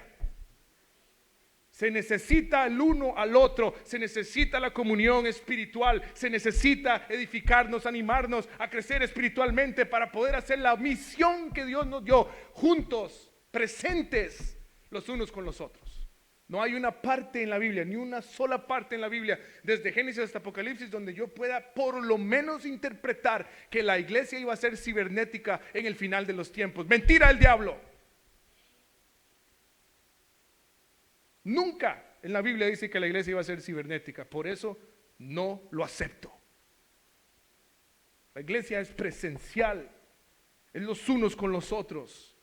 Se necesita el uno al otro. Se necesita la comunión espiritual. Se necesita edificarnos, animarnos a crecer espiritualmente para poder hacer la misión que Dios nos dio, juntos, presentes los unos con los otros. No hay una parte en la Biblia, ni una sola parte en la Biblia, desde Génesis hasta Apocalipsis, donde yo pueda por lo menos interpretar que la iglesia iba a ser cibernética en el final de los tiempos. Mentira del diablo. Nunca en la Biblia dice que la iglesia iba a ser cibernética. Por eso no lo acepto. La iglesia es presencial, es los unos con los otros.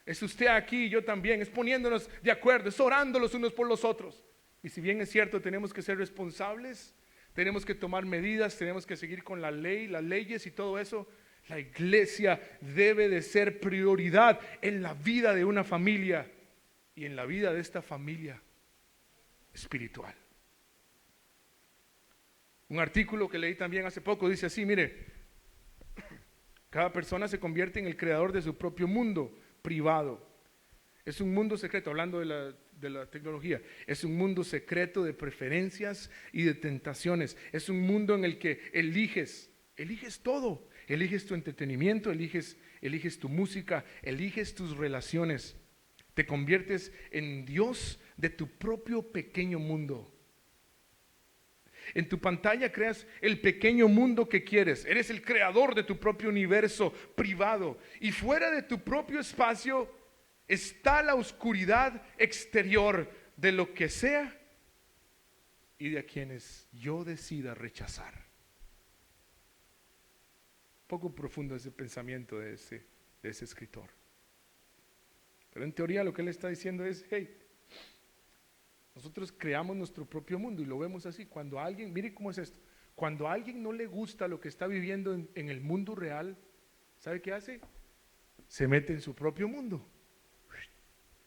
Es usted aquí y yo también, es poniéndonos de acuerdo, es orando los unos por los otros. Y si bien es cierto, tenemos que ser responsables, tenemos que tomar medidas, tenemos que seguir con la ley, las leyes y todo eso. La iglesia debe de ser prioridad en la vida de una familia y en la vida de esta familia espiritual. Un artículo que leí también hace poco dice así, mire, Cada persona se convierte en el creador de su propio mundo privado. Es un mundo secreto, hablando de la tecnología, es un mundo secreto de preferencias y de tentaciones. Es un mundo en el que eliges todo. Eliges tu entretenimiento, eliges tu música, eliges tus relaciones. Te conviertes en Dios de tu propio pequeño mundo. En tu pantalla creas el pequeño mundo que quieres. Eres el creador de tu propio universo privado. Y fuera de tu propio espacio está la oscuridad exterior de lo que sea y de a quienes yo decida rechazar. Poco profundo ese pensamiento de ese escritor. Pero en teoría lo que él está diciendo es, hey, nosotros creamos nuestro propio mundo y lo vemos así. Cuando a alguien, mire cómo es esto, cuando a alguien no le gusta lo que está viviendo en el mundo real, ¿sabe qué hace? Se mete en su propio mundo.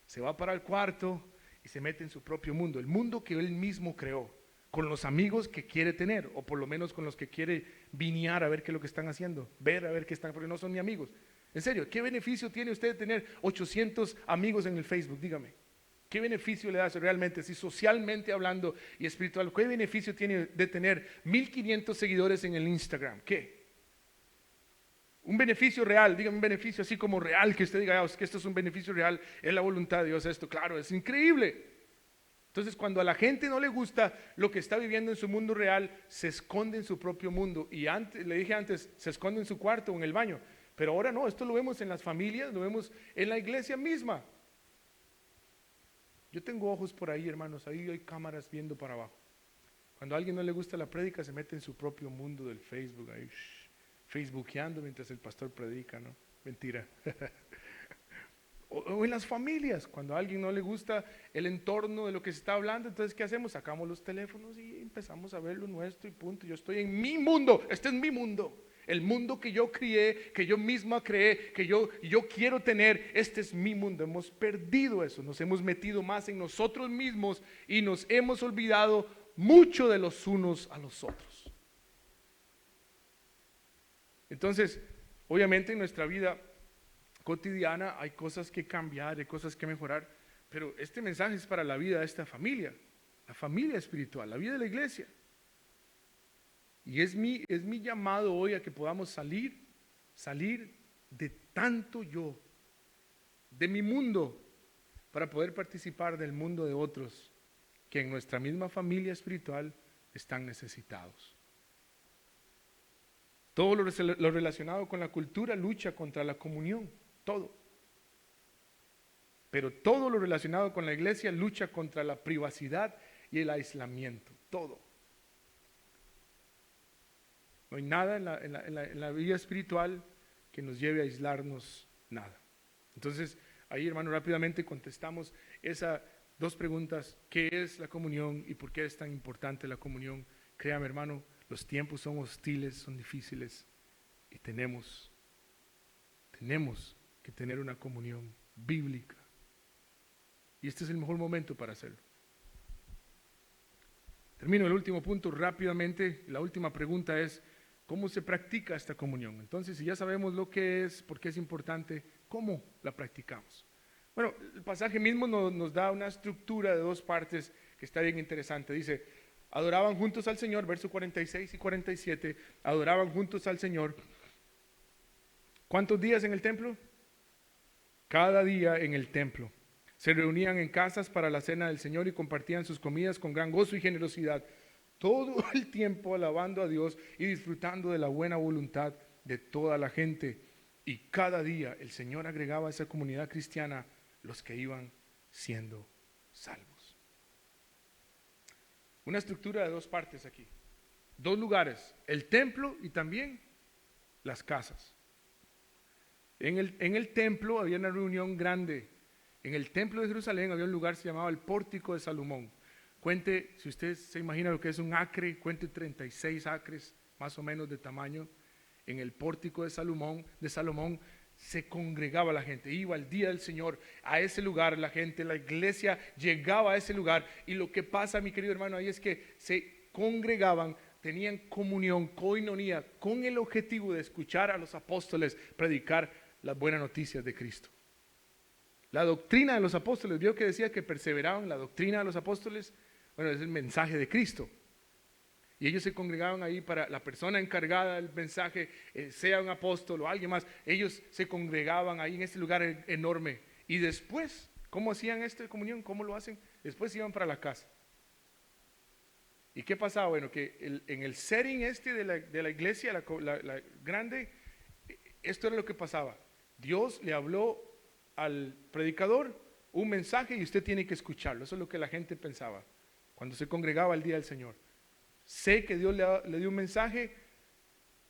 Se va para el cuarto y se mete en su propio mundo, el mundo que él mismo creó, con los amigos que quiere tener, o por lo menos con los que quiere vinear a ver qué es lo que están haciendo, ver a ver qué están, porque no son ni amigos. En serio, ¿qué beneficio tiene usted de tener 800 amigos en el Facebook? Dígame. ¿Qué beneficio le da realmente, si socialmente hablando y espiritual, qué beneficio tiene de tener 1500 seguidores en el Instagram? ¿Qué? Un beneficio real, dígame un beneficio así como real, que usted diga, es que esto es un beneficio real, es la voluntad de Dios, esto, claro, es increíble. Entonces, cuando a la gente no le gusta lo que está viviendo en su mundo real, se esconde en su propio mundo. Y antes, le dije antes, se esconde en su cuarto o en el baño. Pero ahora no, esto lo vemos en las familias, lo vemos en la iglesia misma. Yo tengo ojos por ahí, hermanos, ahí hay cámaras viendo para abajo. Cuando a alguien no le gusta la prédica, se mete en su propio mundo del Facebook, ahí, facebookeando mientras el pastor predica, ¿no? Mentira. O en las familias, cuando a alguien no le gusta el entorno de lo que se está hablando, entonces ¿qué hacemos? Sacamos los teléfonos y empezamos a ver lo nuestro y punto. Yo estoy en mi mundo, este es mi mundo. El mundo que yo crié, que yo misma creé, que yo quiero tener, este es mi mundo. Hemos perdido eso, nos hemos metido más en nosotros mismos y nos hemos olvidado mucho de los unos a los otros. Entonces, obviamente en nuestra vida cotidiana hay cosas que cambiar, hay cosas que mejorar, pero este mensaje es para la vida de esta familia, la familia espiritual, la vida de la iglesia. Y es mi llamado hoy a que podamos salir de tanto yo, de mi mundo, para poder participar del mundo de otros que en nuestra misma familia espiritual están necesitados. Todo lo relacionado con la cultura lucha contra la comunión, todo. Pero todo lo relacionado con la iglesia lucha contra la privacidad y el aislamiento, todo. No hay nada en la vida espiritual que nos lleve a aislarnos, nada. Entonces, ahí, hermano, rápidamente contestamos esas dos preguntas: ¿qué es la comunión y por qué es tan importante la comunión? Créame, hermano, los tiempos son hostiles, son difíciles y tenemos que tener una comunión bíblica. Y este es el mejor momento para hacerlo. Termino el último punto rápidamente. La última pregunta es: ¿cómo se practica esta comunión? Entonces, si ya sabemos lo que es, por qué es importante, ¿cómo la practicamos? Bueno, el pasaje mismo nos da una estructura de dos partes que está bien interesante. Dice, adoraban juntos al Señor, versos 46 y 47, adoraban juntos al Señor. ¿Cuántos días en el templo? Cada día en el templo. Se reunían en casas para la cena del Señor y compartían sus comidas con gran gozo y generosidad, todo el tiempo alabando a Dios y disfrutando de la buena voluntad de toda la gente. Y cada día el Señor agregaba a esa comunidad cristiana los que iban siendo salvos. Una estructura de dos partes aquí. Dos lugares, el templo y también las casas. En el templo había una reunión grande. En el templo de Jerusalén había un lugar que se llamaba el Pórtico de Salomón. Cuente, si usted se imagina lo que es un acre, cuente 36 acres más o menos de tamaño. En el Pórtico de Salomón se congregaba la gente, iba el día del Señor a ese lugar, la gente, la iglesia llegaba a ese lugar. Y lo que pasa, mi querido hermano, ahí es que se congregaban tenían comunión, coinonía, con el objetivo de escuchar a los apóstoles predicar las buenas noticias de Cristo. La doctrina de los apóstoles, vio que decía que perseveraban, la doctrina de los apóstoles, bueno, es el mensaje de Cristo. Y ellos se congregaban ahí para la persona encargada del mensaje, sea un apóstol o alguien más, ellos se congregaban ahí en este lugar enorme. Y después, ¿cómo hacían esto de comunión? ¿Cómo lo hacen? Después iban para la casa. ¿Y qué pasaba? Bueno, que en el setting este de la iglesia, la grande, esto era lo que pasaba. Dios le habló al predicador un mensaje y usted tiene que escucharlo. Eso es lo que la gente pensaba cuando se congregaba el día del Señor. Sé que Dios le dio un mensaje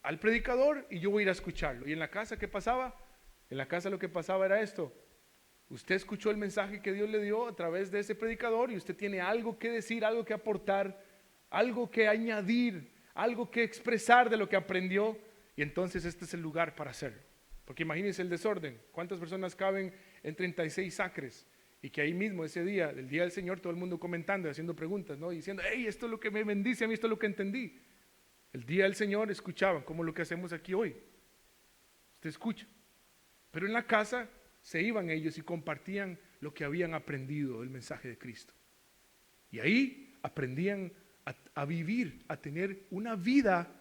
al predicador y yo voy a ir a escucharlo. ¿Y en la casa qué pasaba? En la casa lo que pasaba era esto. Usted escuchó el mensaje que Dios le dio a través de ese predicador y usted tiene algo que decir, algo que aportar, algo que añadir, algo que expresar de lo que aprendió. Y entonces este es el lugar para hacerlo. Porque imagínense el desorden. ¿Cuántas personas caben en 36 acres? Y que ahí mismo, ese día, el día del Señor, todo el mundo comentando, haciendo preguntas, ¿no? Diciendo, hey, esto es lo que me bendice, a mí esto es lo que entendí. El día del Señor escuchaban, como lo que hacemos aquí hoy. Usted escucha. Pero en la casa se iban ellos y compartían lo que habían aprendido del mensaje de Cristo. Y ahí aprendían a vivir, a tener una vida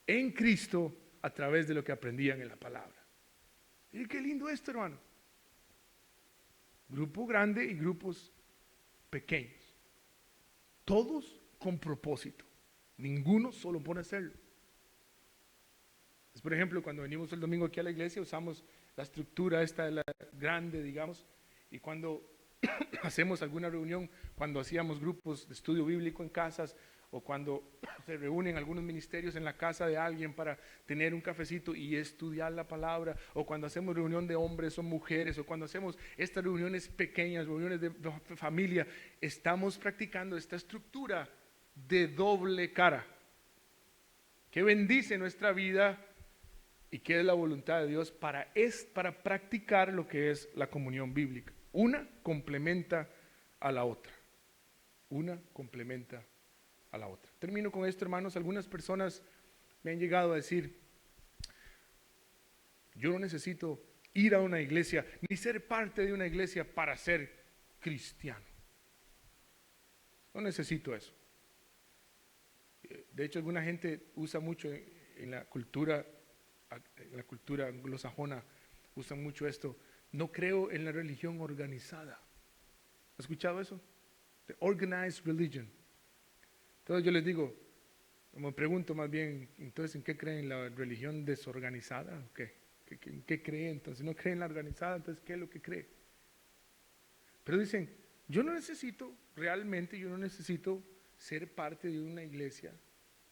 en Cristo a través de lo que aprendían en la palabra. Y qué lindo esto, hermano. Grupo grande y grupos pequeños. Todos con propósito. Ninguno solo por hacerlo. Es, por ejemplo, cuando venimos el domingo aquí a la iglesia, usamos la estructura esta de la grande, digamos, y cuando hacemos alguna reunión, cuando hacíamos grupos de estudio bíblico en casas, o cuando se reúnen algunos ministerios en la casa de alguien para tener un cafecito y estudiar la palabra, o cuando hacemos reunión de hombres o mujeres, o cuando hacemos estas reuniones pequeñas, reuniones de familia, estamos practicando esta estructura de doble cara, que bendice nuestra vida y que es la voluntad de Dios para practicar lo que es la comunión bíblica. Una complementa a la otra. Una complementa a la otra. Termino con esto, hermanos. Algunas personas me han llegado a decir, yo no necesito ir a una iglesia, ni ser parte de una iglesia para ser cristiano. No necesito eso. De hecho, alguna gente usa mucho en la cultura anglosajona, usan mucho esto. No creo en la religión organizada. ¿Has escuchado eso? The organized religion. Entonces yo les digo, me pregunto más bien, entonces, ¿en qué creen? ¿La religión desorganizada? ¿O qué? ¿En qué cree entonces? ¿No creen en la organizada? Entonces, ¿qué es lo que cree? Pero dicen, yo no necesito ser parte de una iglesia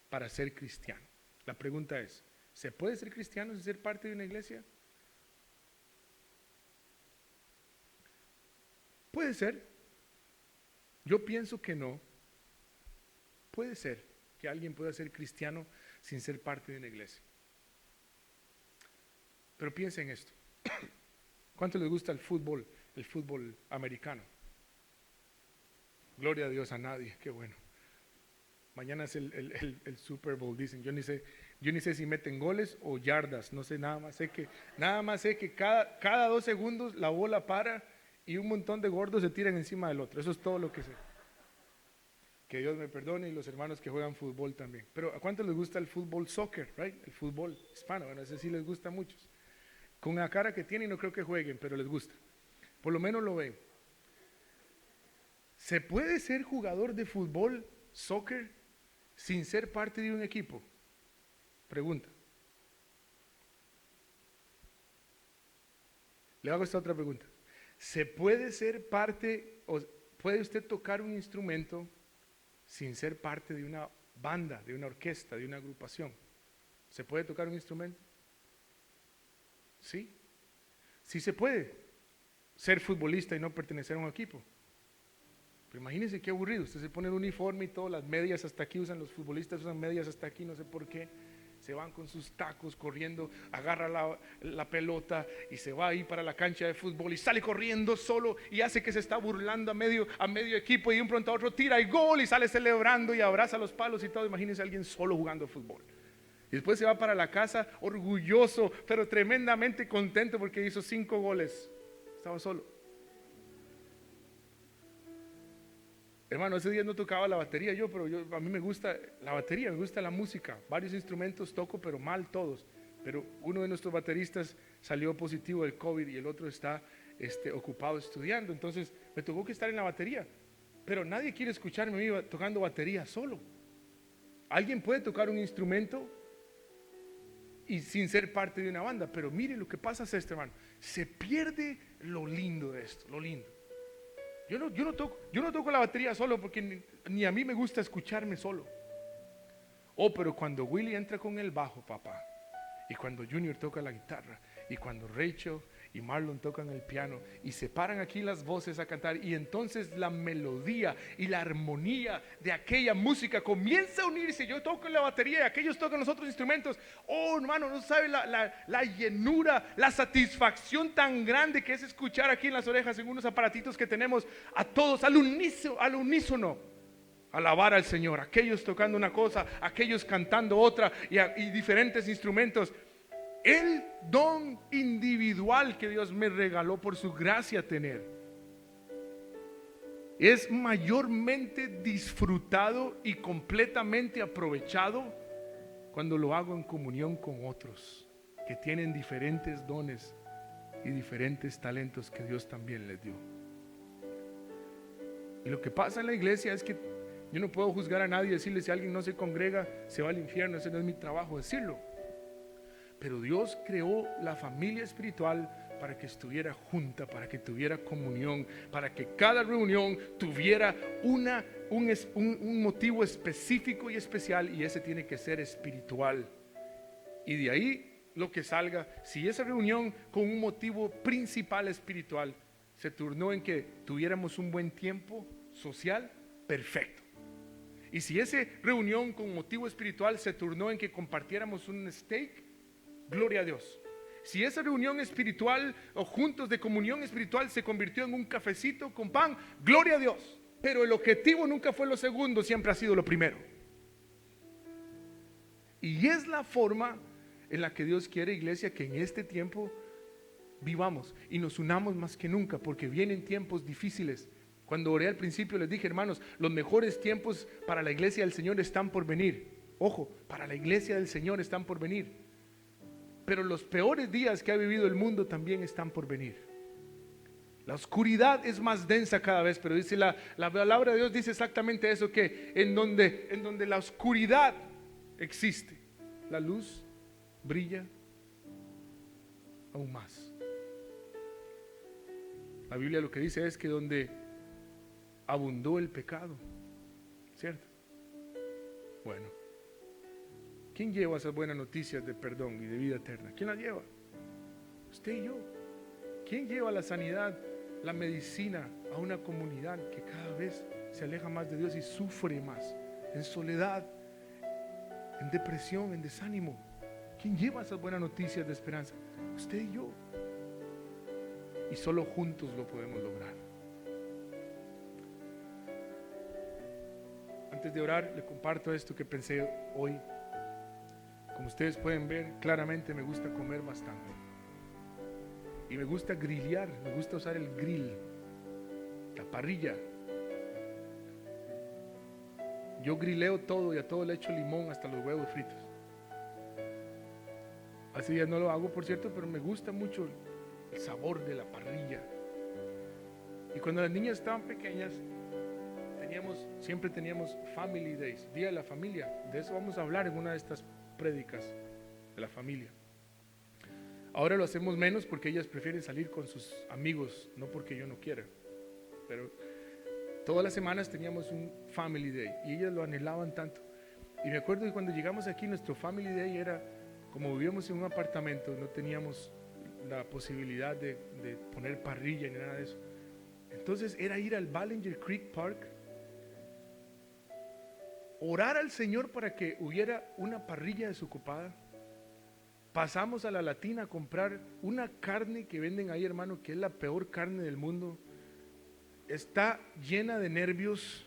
para ser cristiano. La pregunta es, ¿se puede ser cristiano sin ser parte de una iglesia? Puede ser. Yo pienso que no. Puede ser que alguien pueda ser cristiano sin ser parte de una iglesia. Pero piensen en esto. ¿Cuánto les gusta el fútbol americano? Gloria a Dios, a nadie, qué bueno. Mañana es el Super Bowl, dicen. Yo ni sé si meten goles o yardas, no sé, nada más sé que cada 2 segundos la bola para y un montón de gordos se tiran encima del otro. Eso es todo lo que sé. Que Dios me perdone y los hermanos que juegan fútbol también. Pero ¿a cuántos les gusta el fútbol soccer, right? El fútbol hispano, bueno, ese sí les gusta a muchos. Con la cara que tienen no creo que jueguen, pero les gusta. Por lo menos lo ven. ¿Se puede ser jugador de fútbol, soccer, sin ser parte de un equipo? Pregunta. Le hago esta otra pregunta. ¿Se puede ser parte, o puede usted tocar un instrumento sin ser parte de una banda, de una orquesta, de una agrupación? ¿Se puede tocar un instrumento? Sí. Sí se puede ser futbolista y no pertenecer a un equipo. Pero imagínense qué aburrido. Usted se pone el uniforme y todo, las medias hasta aquí, los futbolistas usan medias hasta aquí, no sé por qué. se van con sus tacos corriendo, agarra la pelota y se va ahí para la cancha de fútbol y sale corriendo solo y hace que se está burlando a medio equipo y de un pronto a otro tira y gol y sale celebrando y abraza los palos y todo. Imagínense a alguien solo jugando fútbol. Y después se va para la casa orgulloso, pero tremendamente contento porque hizo 5 goles. Estaba solo. Hermano, ese día no tocaba la batería yo, pero a mí me gusta la batería, me gusta la música. Varios instrumentos toco, pero mal todos. Pero uno de nuestros bateristas salió positivo del COVID y el otro está ocupado estudiando. Entonces me tocó que estar en la batería. Pero nadie quiere escucharme a mí tocando batería solo. Alguien puede tocar un instrumento y sin ser parte de una banda. Pero mire lo que pasa es esto, hermano. Se pierde lo lindo de esto, lo lindo. Yo no toco la batería solo porque ni a mí me gusta escucharme solo. Oh, pero cuando Willy entra con el bajo, papá, y cuando Junior toca la guitarra, y cuando Rachel y Marlon tocan el piano, y se paran aquí las voces a cantar, y entonces la melodía y la armonía de aquella música comienza a unirse. Yo toco la batería y aquellos tocan los otros instrumentos. Oh, hermano, no sabe la llenura, la satisfacción tan grande que es escuchar aquí en las orejas, en unos aparatitos que tenemos, a todos al unísono, alabar al Señor, aquellos tocando una cosa, aquellos cantando otra y diferentes instrumentos. El don individual que Dios me regaló por su gracia tener es mayormente disfrutado y completamente aprovechado cuando lo hago en comunión con otros que tienen diferentes dones y diferentes talentos que Dios también les dio. Y lo que pasa en la iglesia es que yo no puedo juzgar a nadie y decirle si alguien no se congrega se va al infierno. Ese no es mi trabajo decirlo. Pero Dios creó la familia espiritual para que estuviera junta, para que tuviera comunión, para que cada reunión tuviera un motivo específico y especial, y ese tiene que ser espiritual. Y de ahí lo que salga, si esa reunión con un motivo principal espiritual se turnó en que tuviéramos un buen tiempo social, perfecto. Y si esa reunión con motivo espiritual se turnó en que compartiéramos un steak, gloria a Dios. Si esa reunión espiritual o juntos de comunión espiritual se convirtió en un cafecito con pan, gloria a Dios. Pero el objetivo nunca fue lo segundo, siempre ha sido lo primero. Y es la forma en la que Dios quiere, iglesia, que en este tiempo vivamos y nos unamos más que nunca, porque vienen tiempos difíciles. Cuando oré al principio les dije, hermanos, los mejores tiempos para la iglesia del Señor están por venir. Ojo, para la iglesia del Señor están por venir. Pero los peores días que ha vivido el mundo también están por venir. La oscuridad es más densa cada vez, pero dice la palabra de Dios dice exactamente eso, que en donde la oscuridad existe, la luz brilla aún más. La Biblia lo que dice es que donde abundó el pecado, ¿cierto? Bueno, ¿quién lleva esas buenas noticias de perdón y de vida eterna? ¿Quién las lleva? Usted y yo. ¿Quién lleva la sanidad, la medicina a una comunidad que cada vez se aleja más de Dios y sufre más, en soledad, en depresión, en desánimo? ¿Quién lleva esas buenas noticias de esperanza? Usted y yo. Y solo juntos lo podemos lograr. Antes de orar, le comparto esto que pensé hoy. Como ustedes pueden ver, claramente me gusta comer bastante. Y me gusta grillear, me gusta usar el grill, la parrilla. Yo grilleo todo y a todo le echo limón, hasta los huevos fritos. Así ya no lo hago, por cierto, pero me gusta mucho el sabor de la parrilla. Y cuando las niñas estaban pequeñas, siempre teníamos Family Days, Día de la Familia. De eso vamos a hablar en una de estas prédicas de la familia. Ahora lo hacemos menos porque ellas prefieren salir con sus amigos, no porque yo no quiera. Pero todas las semanas teníamos un Family Day y ellas lo anhelaban tanto. Y me acuerdo que cuando llegamos aquí, nuestro Family Day era, como vivíamos en un apartamento, no teníamos la posibilidad de poner parrilla ni nada de eso. Entonces era ir al Ballinger Creek Park orar al Señor para que hubiera una parrilla desocupada. Pasamos a la Latina a comprar una carne que venden ahí, hermano, que es la peor carne del mundo. Está llena de nervios.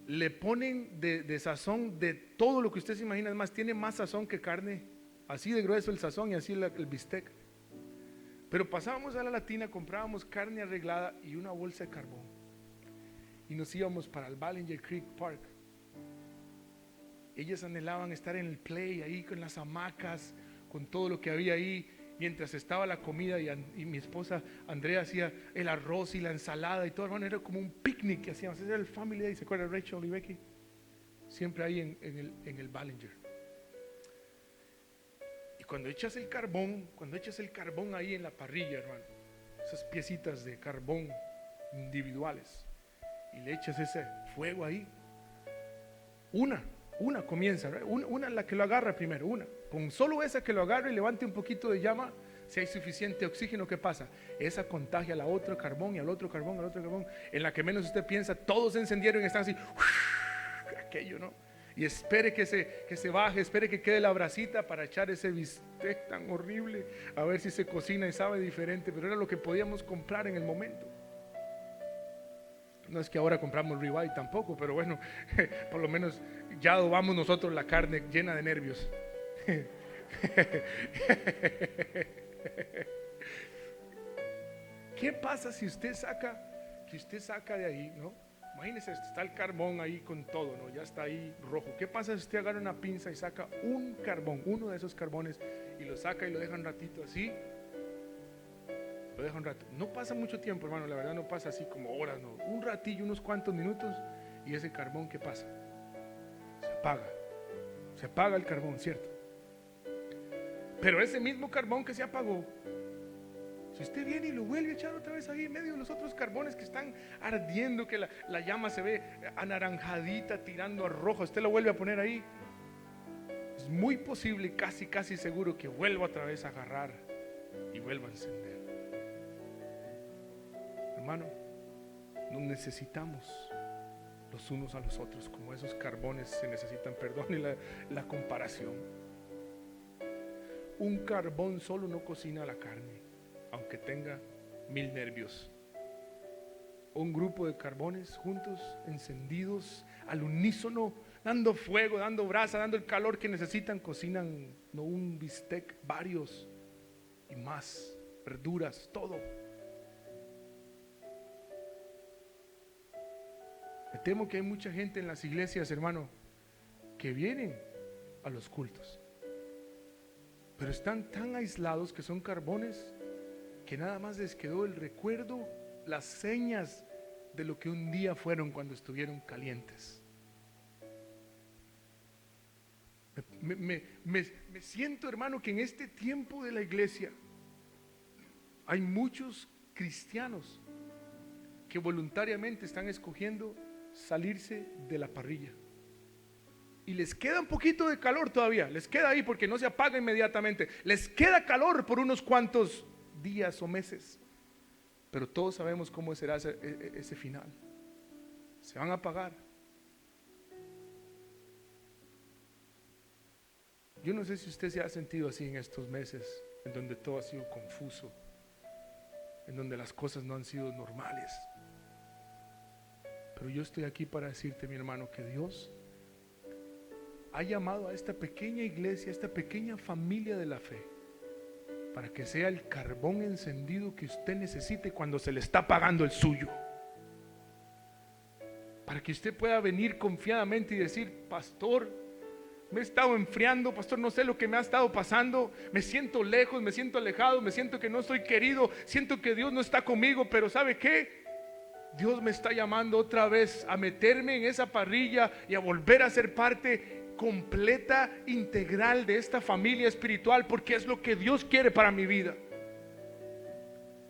Le ponen de sazón de todo lo que usted se imagina. Es más, tiene más sazón que carne. Así de grueso el sazón y así el bistec. Pero pasábamos a la Latina, comprábamos carne arreglada y una bolsa de carbón. Y nos íbamos para el Ballinger Creek Park. Ellas anhelaban estar en el play, ahí con las hamacas, con todo lo que había ahí, mientras estaba la comida y mi esposa Andrea hacía el arroz y la ensalada y todo, hermano, era como un picnic que hacíamos. Ese era el Family Day, ¿se acuerdan Rachel y Becky? Siempre ahí en el Ballinger. Y cuando echas el carbón ahí en la parrilla, hermano, esas piecitas de carbón individuales, y le echas ese fuego ahí, una comienza, ¿verdad? Una la que lo agarra primero, con solo esa que lo agarra y levante un poquito de llama, si hay suficiente oxígeno, ¿qué pasa? Esa contagia a la otra carbón y al otro carbón, en la que menos usted piensa, todos se encendieron y están así, aquello, ¿no? Y espere que se baje, espere que quede la brasita para echar ese bistec tan horrible, a ver si se cocina y sabe diferente, pero era lo que podíamos comprar en el momento. No es que ahora compramos ribeye tampoco, pero bueno, por lo menos ya adobamos nosotros la carne llena de nervios. ¿Qué pasa si usted saca de ahí, ¿no? Imagínese, está el carbón ahí con todo, ¿no? Ya está ahí rojo. ¿Qué pasa si usted agarra una pinza y saca un carbón, uno de esos carbones, y lo saca y lo deja un ratito así? Lo deja un rato. No pasa mucho tiempo, hermano, la verdad no pasa así como horas, no. Un ratillo, unos cuantos minutos, y ese carbón, ¿qué pasa? Se apaga el carbón, ¿cierto? Pero ese mismo carbón que se apagó, si usted viene y lo vuelve a echar otra vez ahí en medio de los otros carbones que están ardiendo, que la llama se ve anaranjadita tirando a rojo, usted lo vuelve a poner ahí, es muy posible, casi seguro, que vuelva otra vez a agarrar y vuelva a encender. Hermano, nos necesitamos los unos a los otros, como esos carbones se necesitan, perdone la comparación. Un carbón solo no cocina la carne, aunque tenga 1000 nervios. Un grupo de carbones juntos, encendidos, al unísono, dando fuego, dando brasa, dando el calor que necesitan, cocinan no un bistec, varios y más, verduras, todo. Me temo que hay mucha gente en las iglesias, hermano, que vienen a los cultos, pero están tan aislados que son carbones que nada más les quedó el recuerdo, las señas de lo que un día fueron cuando estuvieron calientes. Me siento, hermano, que en este tiempo de la iglesia hay muchos cristianos que voluntariamente están escogiendo salirse de la parrilla. Y les queda un poquito de calor todavía, les queda ahí porque no se apaga inmediatamente, les queda calor por unos cuantos días o meses, pero todos sabemos cómo será ese final. Se van a apagar. Yo no sé si usted se ha sentido así en estos meses, en donde todo ha sido confuso, en donde las cosas no han sido normales. Pero yo estoy aquí para decirte, mi hermano, que Dios ha llamado a esta pequeña iglesia, a esta pequeña familia de la fe, para que sea el carbón encendido que usted necesite cuando se le está apagando el suyo. Para que usted pueda venir confiadamente y decir: pastor, me he estado enfriando, pastor, no sé lo que me ha estado pasando, me siento lejos, me siento alejado, me siento que no soy querido, siento que Dios no está conmigo, pero ¿sabe qué? Dios me está llamando otra vez a meterme en esa parrilla y a volver a ser parte completa, integral de esta familia espiritual, porque es lo que Dios quiere para mi vida.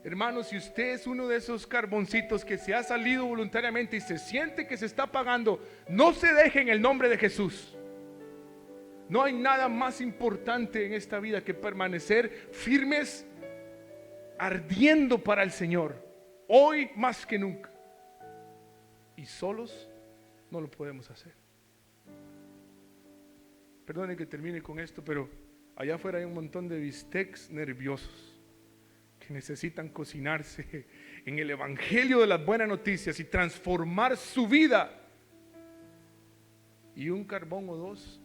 Hermano, si usted es uno de esos carboncitos que se ha salido voluntariamente y se siente que se está apagando, no se deje en el nombre de Jesús. No hay nada más importante en esta vida que permanecer firmes, ardiendo para el Señor, hoy más que nunca. Y solos no lo podemos hacer. perdone que termine con esto, pero allá afuera hay un montón de bistecs nerviosos que necesitan cocinarse en el evangelio de las buenas noticias y transformar su vida. Y un carbón o dos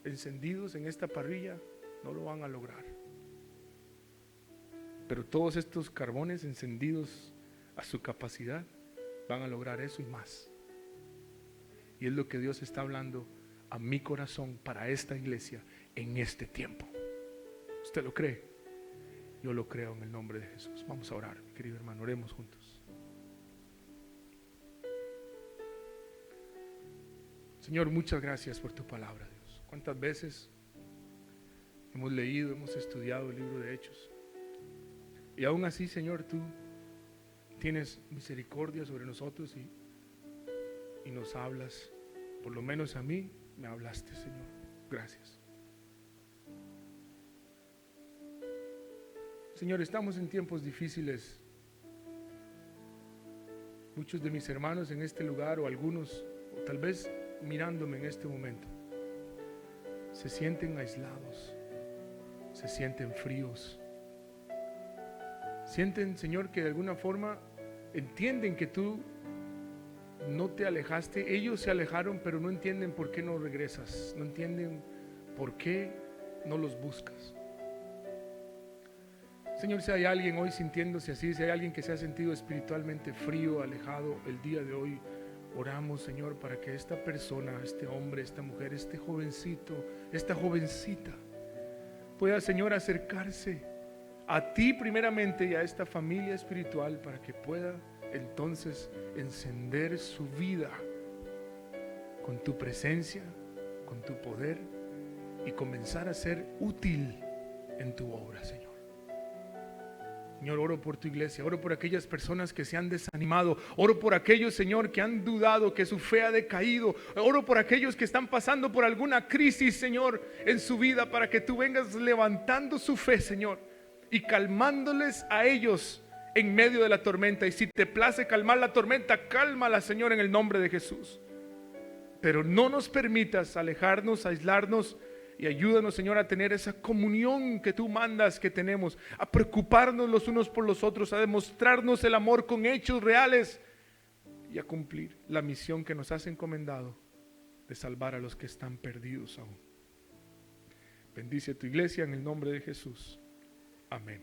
encendidos en esta parrilla no lo van a lograr. Pero todos estos carbones encendidos a su capacidad van a lograr eso y más. Y es lo que Dios está hablando a mi corazón para esta iglesia en este tiempo. ¿Usted lo cree? Yo lo creo en el nombre de Jesús. Vamos a orar, mi querido hermano, oremos juntos. Señor, muchas gracias por tu palabra, Dios. ¿Cuántas veces hemos leído, hemos estudiado el libro de Hechos? Y aún así, Señor, tú tienes misericordia sobre nosotros y nos hablas. Por lo menos a mí me hablaste, Señor. Gracias. Señor, estamos en tiempos difíciles. Muchos de mis hermanos en este lugar, o algunos, o tal vez mirándome en este momento, se sienten aislados, se sienten fríos. Sienten, Señor, que de alguna forma entienden que tú no te alejaste. Ellos se alejaron, pero no entienden por qué no regresas. No entienden por qué no los buscas. Señor, si hay alguien hoy sintiéndose así, si hay alguien que se ha sentido espiritualmente frío, alejado, el día de hoy oramos, Señor, para que esta persona, este hombre, esta mujer, este jovencito, esta jovencita pueda, Señor, acercarse a ti primeramente y a esta familia espiritual para que pueda entonces encender su vida con tu presencia, con tu poder y comenzar a ser útil en tu obra, Señor. Señor, oro por tu iglesia, oro por aquellas personas que se han desanimado, oro por aquellos, Señor, que han dudado, que su fe ha decaído, oro por aquellos que están pasando por alguna crisis, Señor, en su vida, para que tú vengas levantando su fe, Señor, y calmándoles a ellos en medio de la tormenta. Y si te place calmar la tormenta, cálmala, Señor, en el nombre de Jesús. Pero no nos permitas alejarnos, aislarnos. Y ayúdanos, Señor, a tener esa comunión que tú mandas que tenemos, a preocuparnos los unos por los otros, a demostrarnos el amor con hechos reales y a cumplir la misión que nos has encomendado de salvar a los que están perdidos aún. Bendice a tu iglesia en el nombre de Jesús. Amén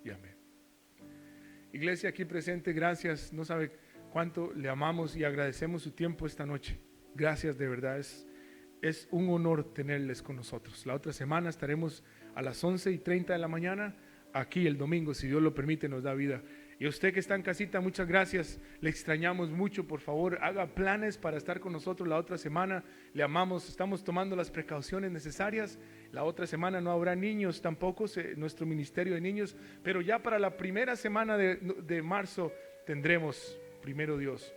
y amén. Iglesia aquí presente, gracias. No sabe cuánto le amamos y agradecemos su tiempo esta noche. Gracias, de verdad, es un honor tenerles con nosotros. La otra semana estaremos a las 11:30 de la mañana, aquí el domingo, si Dios lo permite, nos da vida. Y a usted que está en casita, muchas gracias, le extrañamos mucho. Por favor, haga planes para estar con nosotros la otra semana. Le amamos, estamos tomando las precauciones necesarias. La otra semana no habrá niños tampoco, nuestro ministerio de niños, pero ya para la primera semana de marzo tendremos, primero Dios,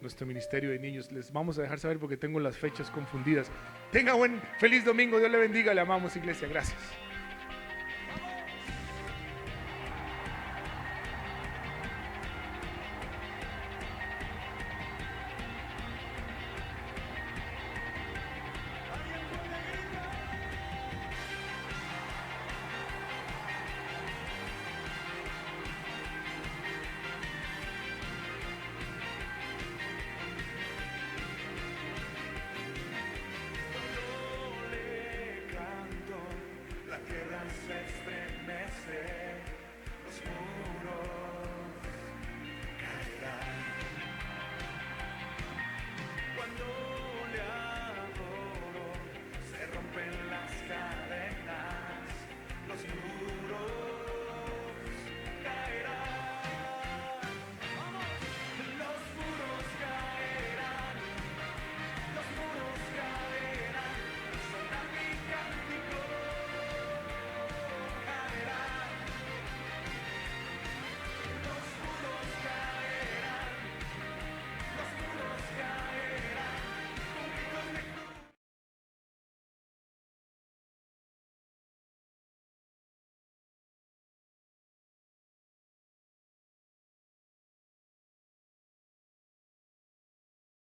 nuestro ministerio de niños. Les vamos a dejar saber porque tengo las fechas confundidas. Tenga feliz domingo, Dios le bendiga, le amamos, iglesia, gracias.